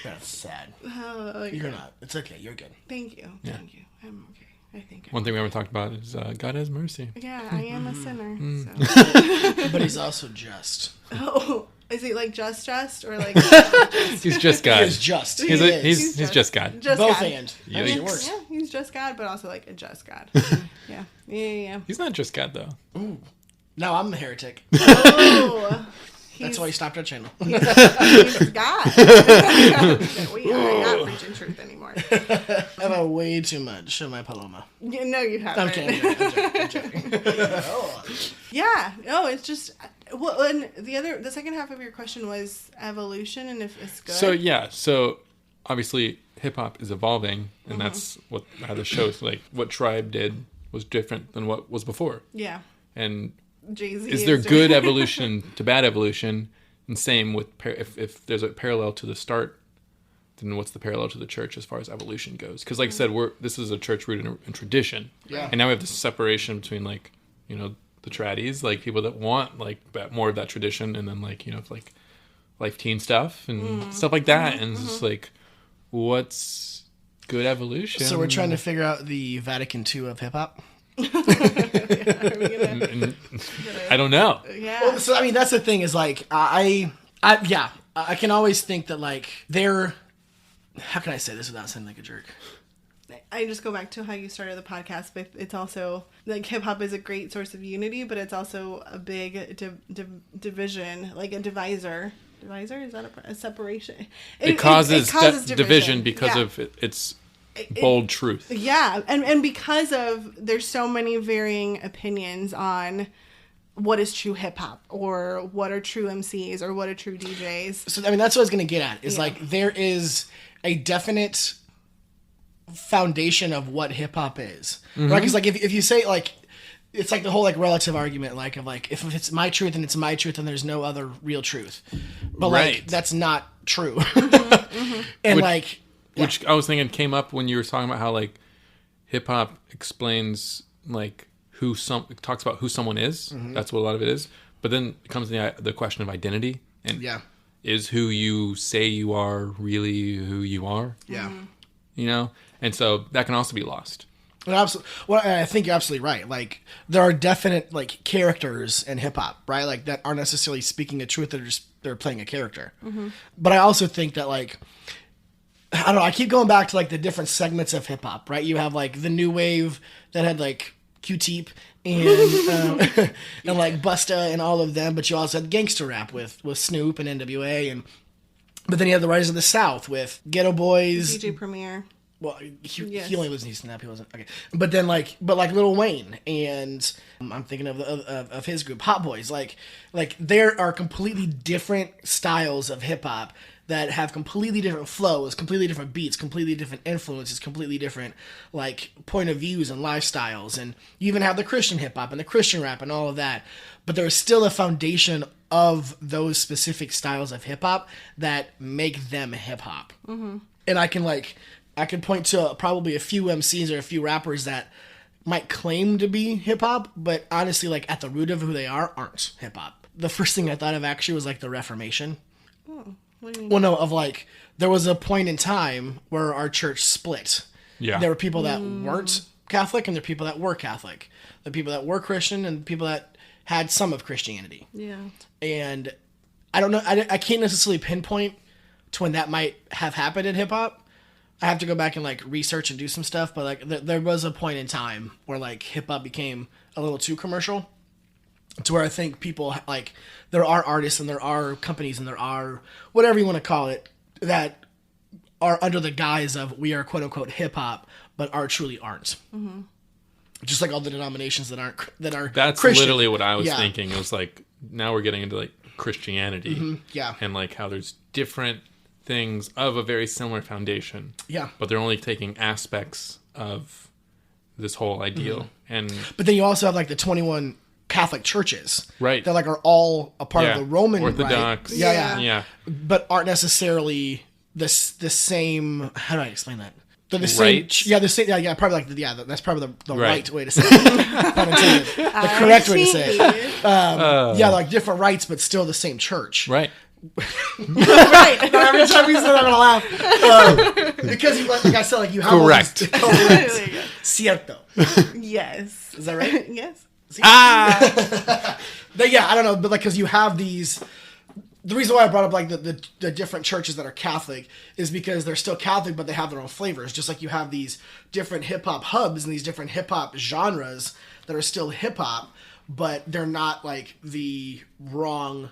That's sad. Oh, You're not. It's okay. You're good. Thank you. Yeah. Thank you. I'm okay. I think. One thing we haven't talked about is God has mercy. Yeah, I am a sinner. So. But he's also just. Oh, is he like just or like? He's just God. He is just. He's just God. Just Both God. and. Yeah, Actually, he- it works. Yeah, he's just God, but also like a just God. Yeah. He's not just God though. Ooh. No, I'm the heretic. Oh, That's why he stopped our channel. he's God. We are not preaching truth anymore. I have way too much of my Paloma. No, you haven't. I'm kidding. I'm joking. Yeah. No, it's just. Well, and the second half of your question was evolution and if it's good. So obviously hip hop is evolving, and that's what how the show's like. What Tribe did was different than what was before. Yeah. And Jay-Z is there doing- good evolution to bad evolution? And same with if there's a parallel to the start, then what's the parallel to the church as far as evolution goes? Because like I said, this is a church rooted in tradition. Yeah. And now we have this separation between like, you know, the tradies, like people that want like more of that tradition, and then like, you know, like life teen stuff and stuff like that. And it's just like, what's good evolution? So we're trying to figure out the Vatican II of hip hop. Are we gonna- I don't know. yeah. Well, so I mean, that's the thing is like yeah, I can always think that like they're, how can I say this without sounding like a jerk? I just go back to how you started the podcast, but it's also like hip hop is a great source of unity, but it's also a big division, like a divisor. Divisor, is that a separation? It causes division because of its bold truth. Yeah, and because of there's so many varying opinions on what is true hip hop or what are true MCs or what are true DJs. So I mean that's what I was gonna get at. Is like there is a definite foundation of what hip hop is, right? Because like if you say like, it's like the whole like relative argument, like of like if it's my truth and it's my truth and there's no other real truth, but like that's not true. And which I was thinking came up when you were talking about how like hip hop explains like talks about who someone is. That's what a lot of it is. But then it comes to the question of identity and is who you say you are really who you are? Yeah. You know? And so that can also be lost. Well, I think you're absolutely right. Like there are definite like characters in hip hop, right? Like that aren't necessarily speaking the truth. They're playing a character. But I also think that like, I don't know. I keep going back to like the different segments of hip hop, right? You have like the new wave that had like Q-Tip and and like Busta and all of them, but you also had Gangsta Rap with Snoop and NWA, but then you have the Rise of the South with Ghetto Boys, DJ Premier. Well, he only lives in Eastern Nap. He wasn't okay. But then like Lil Wayne and I'm thinking of his group Hot Boys. Like there are completely different styles of hip hop that have completely different flows, completely different beats, completely different influences, completely different like point of views and lifestyles. And you even have the Christian hip hop and the Christian rap and all of that. But there's still a foundation of those specific styles of hip hop that make them hip hop. And I can point to probably a few MCs or a few rappers that might claim to be hip hop, but honestly, like at the root of who they aren't hip hop. The first thing I thought of actually was like the Reformation. What do you mean? Well, no, of like there was a point in time where our church split. Yeah, there were people that weren't Catholic, and there were people that were Catholic. The people that were Christian, and people that had some of Christianity. Yeah, and I don't know. I can't necessarily pinpoint to when that might have happened in hip hop. I have to go back and like research and do some stuff, but like there was a point in time where like hip hop became a little too commercial, to where I think people like there are artists and there are companies and there are whatever you want to call it that are under the guise of we are quote unquote hip hop, but truly aren't. Just like all the denominations that are that's Christian. Literally what I was thinking. It was like now we're getting into like Christianity, and like how there's different things of a very similar foundation, but they're only taking aspects of this whole ideal. But then you also have like the 21 Catholic churches, right? That like are all a part of the Roman Orthodox, right? Yeah, but aren't necessarily the same. How do I explain that? They're the same. Yeah, the same. Yeah, probably like that's probably the right way to say it. The correct way to say it. Like different rites, but still the same church, right? Right. Every time you say that, I'm gonna laugh because like I said, like you have correct. Cierto. Yes. Is that right? Yes. But yeah, I don't know, but like because you have these. The reason why I brought up like the different churches that are Catholic is because they're still Catholic, but they have their own flavors. Just like you have these different hip hop hubs and these different hip hop genres that are still hip hop, but they're not like the wrong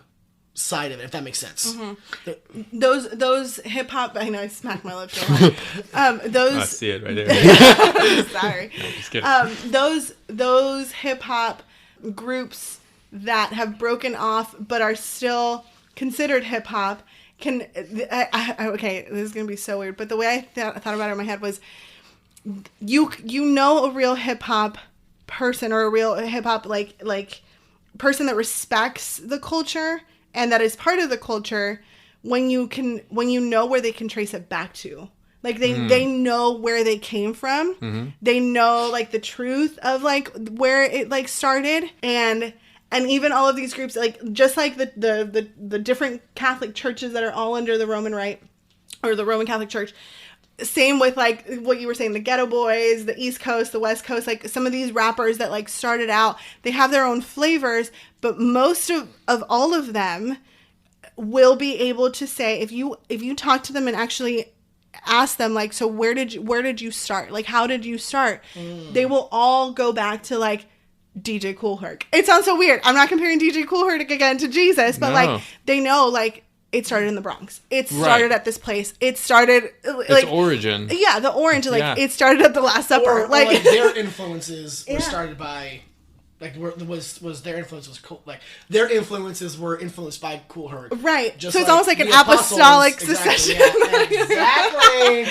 side of it, if that makes sense. Those hip hop. I know I smacked my lips. Those. I see it right there. Sorry. No, just kidding. Those hip hop groups that have broken off but are still considered hip hop can. Okay, this is gonna be so weird, but the way I thought about it in my head was, you know a real hip hop person or a real hip hop like person that respects the culture and that is part of the culture when you know where they can trace it back to. Like they know where they came from. They know like the truth of like where it like started and even all of these groups, like just like the different Catholic churches that are all under the Roman Rite or the Roman Catholic Church. Same with like what you were saying, the Ghetto Boys, the East Coast, the West Coast, like some of these rappers that like started out, they have their own flavors, but most of all of them will be able to say, if you talk to them and actually ask them, like, so where did you start? Like, how did you start? They will all go back to, like, DJ Kool Herc. It sounds so weird. I'm not comparing DJ Kool Herc again to Jesus, but like, they know, like, it started in the Bronx. It started at this place. It started like its origin. Yeah, the origin. Like, it started at the Last Supper. Or like their influences were started by, like, was their influence was cool. Like, their influences were influenced by Kool Herc. Right. Just so it's almost like an apostolic succession. Exactly.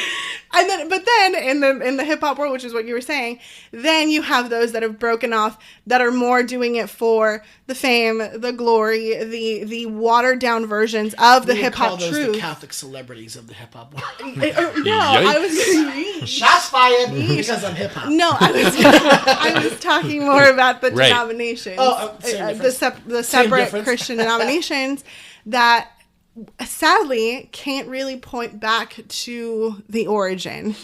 And then, but then in the hip hop world, which is what you were saying, then you have those that have broken off that are more doing it for the fame, the glory, the watered down versions of the hip hop truth. The Catholic celebrities of the hip hop world. No, I was shots fired because I'm hip hop. No, I was talking more about the denominations, the separate Christian denominations that sadly can't really point back to the origin,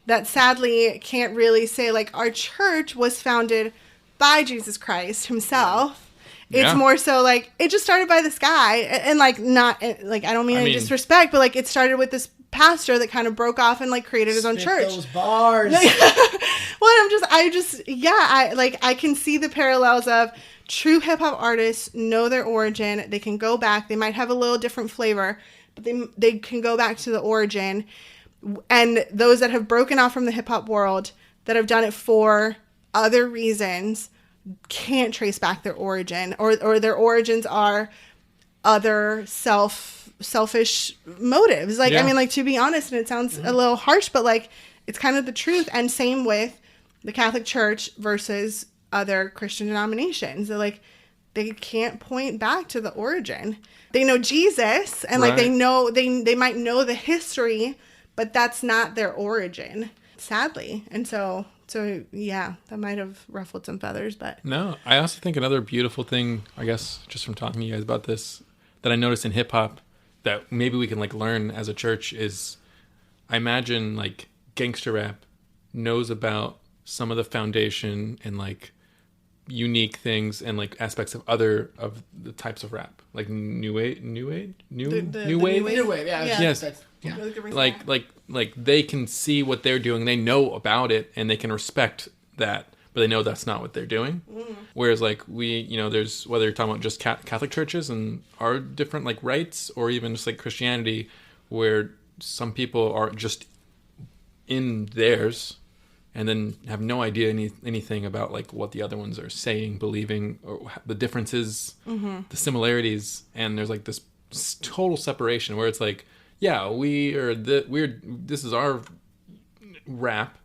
that sadly can't really say, like, our church was founded by Jesus Christ himself. It's more so like it just started by this guy, and like, not like, I don't mean any disrespect, but like, it started with this pastor that kind of broke off and like created his own church. Those bars. Well, I can see the parallels of true hip hop artists know their origin. They can go back. They might have a little different flavor, but they can go back to the origin. And those that have broken off from the hip hop world, that have done it for other reasons, can't trace back their origin, or their origins are other selfish motives. Like, I mean, like, to be honest, and it sounds a little harsh, but like, it's kind of the truth. And same with the Catholic Church versus other Christian denominations. They're like, they can't point back to the origin. They know Jesus, and like, they know, they might know the history, but that's not their origin, sadly. And so yeah, that might have ruffled some feathers, but no, I also think another beautiful thing, I guess, just from talking to you guys about this, that I noticed in hip hop that maybe we can like learn as a church is, I imagine like Gangsta Rap knows about some of the foundation and like unique things and like aspects of other of the types of rap, like new wave, yeah. Yes. Like they can see what they're doing, they know about it, and they can respect that, but they know that's not what they're doing. Whereas like we, you know, there's, whether you're talking about just Catholic churches and our different like rites, or even just like Christianity, where some people are just in theirs and then have no idea anything about like what the other ones are saying, believing, or the differences, the similarities, and there's like this total separation where it's like, yeah, this is our rap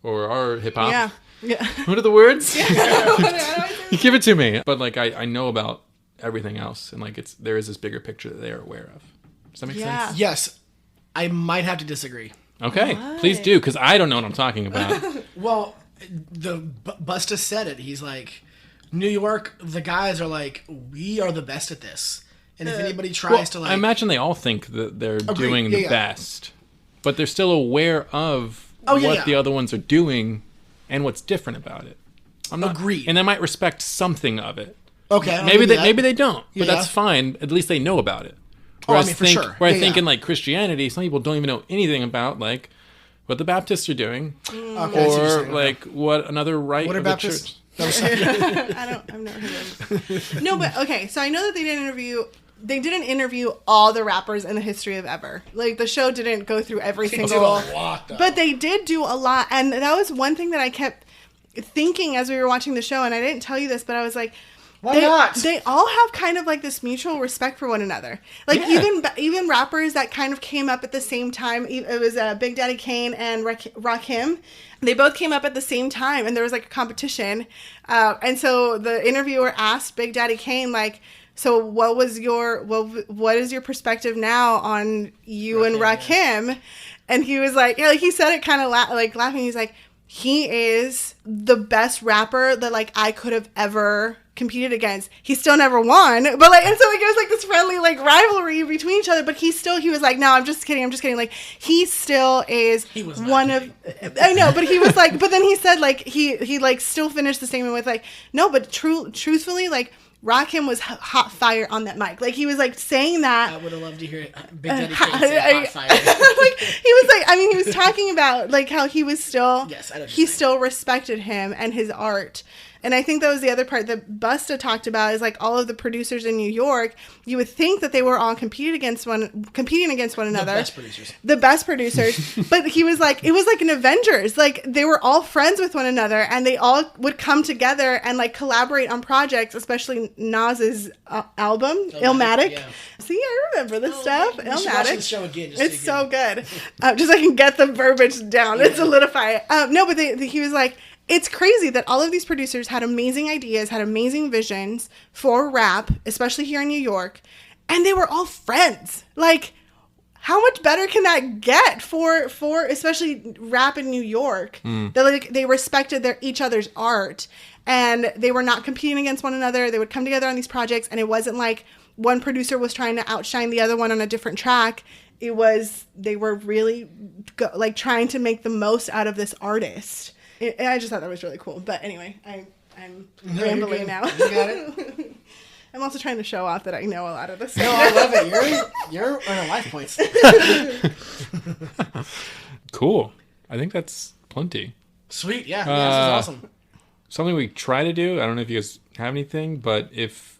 or our hip hop. Yeah. What are the words? You give it to me. But like, I know about everything else, and like, there is this bigger picture that they're aware of. Does that make sense? Yes. I might have to disagree. Okay, please do, because I don't know what I'm talking about. Well, the Busta said it. He's like, New York, the guys are like, we are the best at this. And if anybody tries to like... I imagine they all think that they're doing the best. But they're still aware of what the other ones are doing and what's different about it. I'm not... Agreed. And they might respect something of it. Okay. Maybe they don't. But that's fine. At least they know about it. Whereas for sure. Where I think in like Christianity, some people don't even know anything about like what the Baptists are doing. Or like what another rite of the church. I've never heard of it. No, but okay. So I know that they didn't interview all the rappers in the history of ever. Like, the show didn't go through every single... But they did do a lot. And that was one thing that I kept thinking as we were watching the show. And I didn't tell you this, but I was like, why not? They all have kind of like this mutual respect for one another. Like, even rappers that kind of came up at the same time. It was Big Daddy Kane and Rakim. They both came up at the same time, and there was like a competition. And so the interviewer asked Big Daddy Kane, like, so what is your perspective now on you and Rakim? And he was like, he said it kind of laughing. He's like, he is the best rapper that like I could have ever competed against. He still never won, but like, and so like, it was like this friendly like rivalry between each other, but he was like, no, I'm just kidding, like, he still is one of... I know, but he was like, but then he said like, he like still finished the statement with like, no, but truthfully, like, Rakim was hot fire on that mic. Like, he was like saying that. I would have loved to hear it. Big Daddy Kane say hot fire. Like, he was like, I mean, he was talking about like how he was still, yes, I know he still respected him and his art. And I think that was the other part that Busta talked about, is like all of the producers in New York, you would think that they were all competing against one another. The best producers. But he was like, it was like an Avengers. Like, they were all friends with one another, and they all would come together and like collaborate on projects, especially Nas's album, Illmatic. Yeah. See, I remember this stuff. Illmatic. Show again, it's so good. Just so I can get the verbiage down and solidify it. No, but he was like, it's crazy that all of these producers had amazing ideas, had amazing visions for rap, especially here in New York, and they were all friends. Like, how much better can that get for especially rap in New York? They respected each other's art, and they were not competing against one another. They would come together on these projects, and it wasn't like one producer was trying to outshine the other one on a different track. It was, they were really like trying to make the most out of this artist. I just thought that was really cool. But anyway, I'm rambling now. You got it. I'm also trying to show off that I know a lot of this stuff. No, I love it. You're earning life points. Cool. I think that's plenty. Sweet. Yeah. This is awesome. Something we try to do, I don't know if you guys have anything, but if,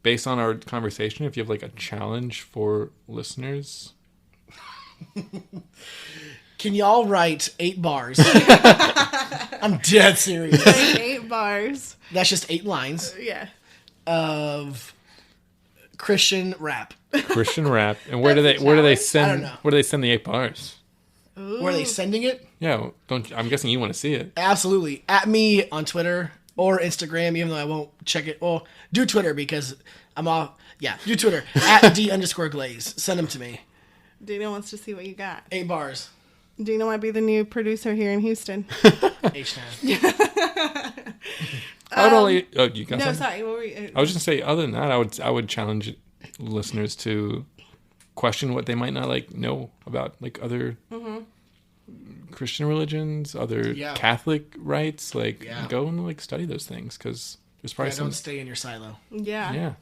based on our conversation, if you have like a challenge for listeners... Can y'all write 8 bars? I'm dead serious. 8 bars. That's just 8 lines. Yeah. Of Christian rap. Christian rap. And where do they send? I don't know. Where do they send the 8 bars? Ooh. Where are they sending it? Yeah. I'm guessing you want to see it. Absolutely. At me on Twitter or Instagram, even though I won't check it. Well, do Twitter because I'm off. Yeah, do Twitter. At D_Glaze. Send them to me. Dina wants to see what you got. 8 bars. Dina might be the new producer here in Houston. H-Town. I would only. Oh, you got something? Sorry. What were you? I was just gonna say. Other than that, I would challenge listeners to question what they might not like know about like other Christian religions, other Catholic rites. Like, go and like study those things, because there's probably some. Don't stay in your silo. Yeah.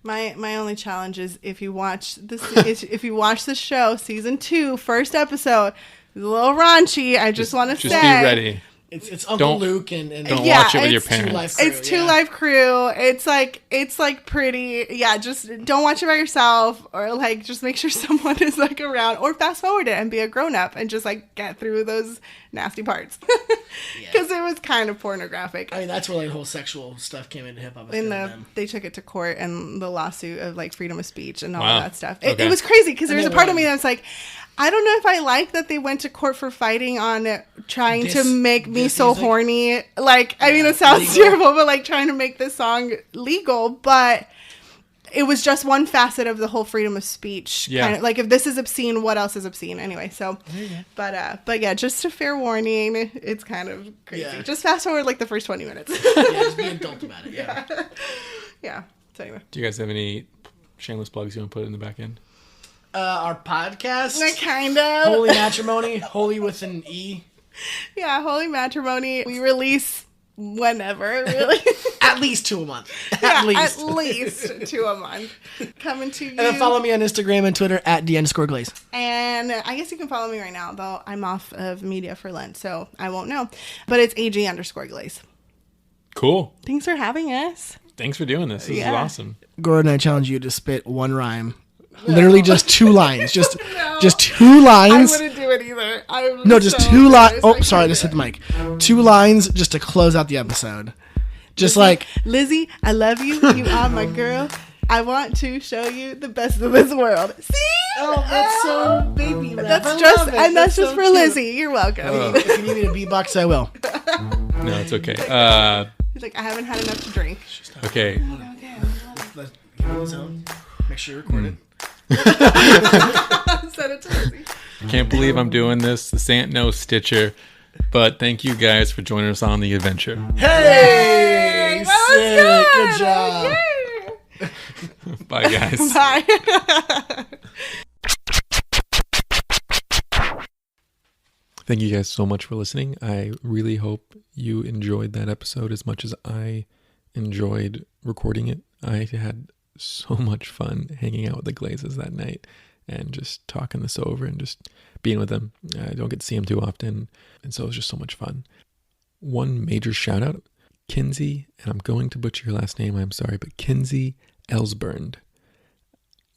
My only challenge is if you watch the show, season 2, first episode, it's a little raunchy. I just want to say, just be ready. It's Uncle Luke and don't watch it with your parents. It's Two Life Crew. It's like pretty. Yeah, just don't watch it by yourself, or like just make sure someone is like around, or fast forward it and be a grown up and just like get through those nasty parts, because it was kind of pornographic. I mean, that's where like the whole sexual stuff came into hip hop. They took it to court and the lawsuit of like freedom of speech and all that stuff. Okay. It was crazy, because there was a part of me that's like, I don't know if I like that they went to court for fighting on trying to make Me So music. Horny. Like, I mean, it sounds terrible, but like trying to make this song legal. But it was just one facet of the whole freedom of speech. Yeah. Kind of, like, if this is obscene, what else is obscene? Anyway, so, but yeah, just a fair warning. It's kind of crazy. Yeah. Just fast forward like the first 20 minutes. Just be adult about it. Yeah. So anyway. Do you guys have any shameless plugs you want to put in the back end? Our podcast, kind of. Holy Matrimony, holy with an E. Yeah, Holy Matrimony. We release whenever, really. At least 2 a month. At least 2 a month. Coming to you. And then follow me on Instagram and Twitter at D_Glaze. And I guess you can follow me right now, though I'm off of media for Lent, so I won't know. But it's AG_Glaze. Cool. Thanks for having us. Thanks for doing this. This is awesome. Gordon, I challenge you to spit 1 rhyme. No. Literally just 2 lines. Just 2 lines. I wouldn't do it either. No, just 2 lines. Oh, sorry, just hit the mic. 2 lines just to close out the episode. Just like, Lizzie, I love you. You are my girl. I want to show you the best of this world. See? Oh, that's so baby rap. That's just for cute. Lizzie. You're welcome. If you need me to beatbox, I will. No, it's okay. He's like, I haven't had enough to drink. Okay. Let's get on the zone. Make sure you record it. Send it to Lizzie. Can't believe I'm doing this. This ain't no Stitcher. But thank you guys for joining us on the adventure. Hey! Sick. Good job. Yay. Bye, guys. Bye. Thank you guys so much for listening. I really hope you enjoyed that episode as much as I enjoyed recording it. I had so much fun hanging out with the Glazes that night and just talking this over and just being with them. I don't get to see them too often, and so it was just so much fun. One major shout out, Kinsey, and I'm going to butcher your last name, I'm sorry, but Kinsey Ellsburn.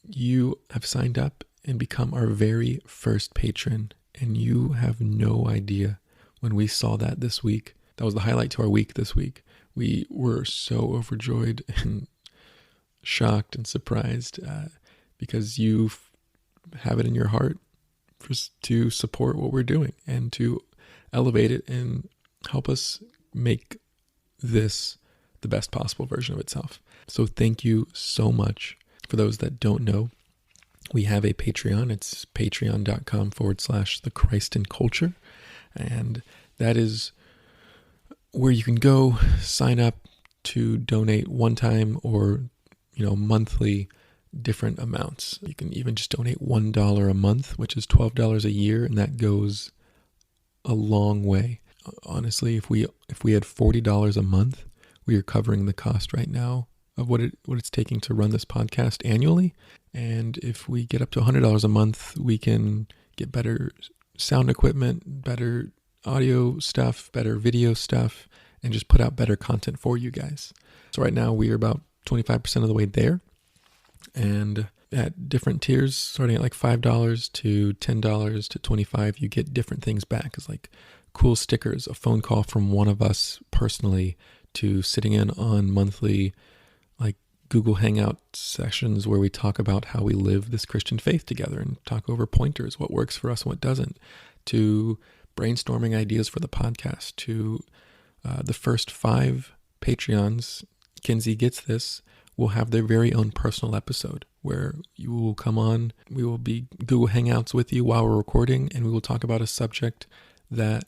You have signed up and become our very first patron, and you have no idea when we saw that this week. That was the highlight to our week this week. We were so overjoyed and shocked and surprised because you have it in your heart to support what we're doing and to elevate it and help us make this the best possible version of itself. So thank you so much. For those that don't know, we have a Patreon. It's patreon.com/the Christ in Culture. And that is where you can go sign up to donate one time or, monthly different amounts. You can even just donate $1 a month, which is $12 a year. And that goes a long way. Honestly, if we had $40 a month, we are covering the cost right now of what it's taking to run this podcast annually. And if we get up to $100 a month, we can get better sound equipment, better audio stuff, better video stuff, and just put out better content for you guys. So right now we are about 25% of the way there. And at different tiers, starting at like $5 to $10 to $25, you get different things back. It's like cool stickers, a phone call from one of us personally, to sitting in on monthly like Google Hangout sessions where we talk about how we live this Christian faith together and talk over pointers, what works for us and what doesn't, to brainstorming ideas for the podcast, to the first 5 Patreons, Kinsey gets this, will have their very own personal episode where you will come on, we will be Google Hangouts with you while we're recording, and we will talk about a subject that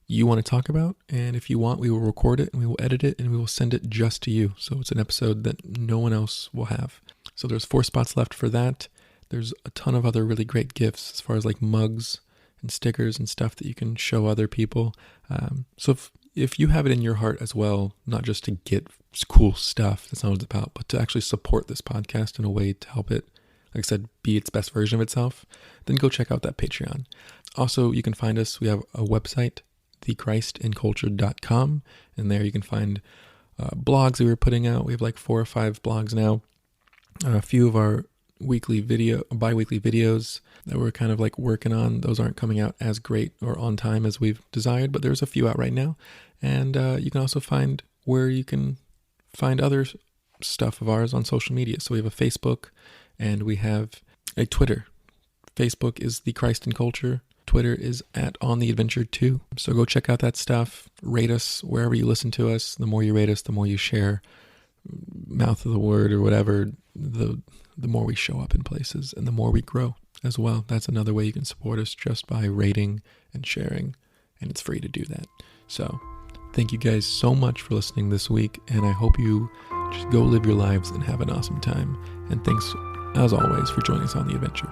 you want to talk about, and if you want, we will record it and we will edit it and we will send it just to you. So it's an episode that no one else will have. So there's 4 spots left for that. There's a ton of other really great gifts as far as like mugs and stickers and stuff that you can show other people. So if you have it in your heart as well, not just to get cool stuff, that's not what it's about, but to actually support this podcast in a way to help it, like I said, be its best version of itself, then go check out that Patreon. Also, you can find us. We have a website, thechristinculture.com, and there you can find blogs that we're putting out. We have like 4 or 5 blogs now. A few of our bi-weekly videos that we're kind of like working on. Those aren't coming out as great or on time as we've desired, but there's a few out right now. And you can also find where you can find other stuff of ours on social media. So we have a Facebook and we have a Twitter. Facebook is The Christ in Culture. Twitter is @OnTheAdventure2. So go check out that stuff. Rate us wherever you listen to us. The more you rate us, the more you share, mouth of the word or whatever, the more we show up in places and the more we grow as well. That's another way you can support us, just by rating and sharing, and it's free to do that. So thank you guys so much for listening this week, and I hope you just go live your lives and have an awesome time. And thanks, as always, for joining us on the adventure.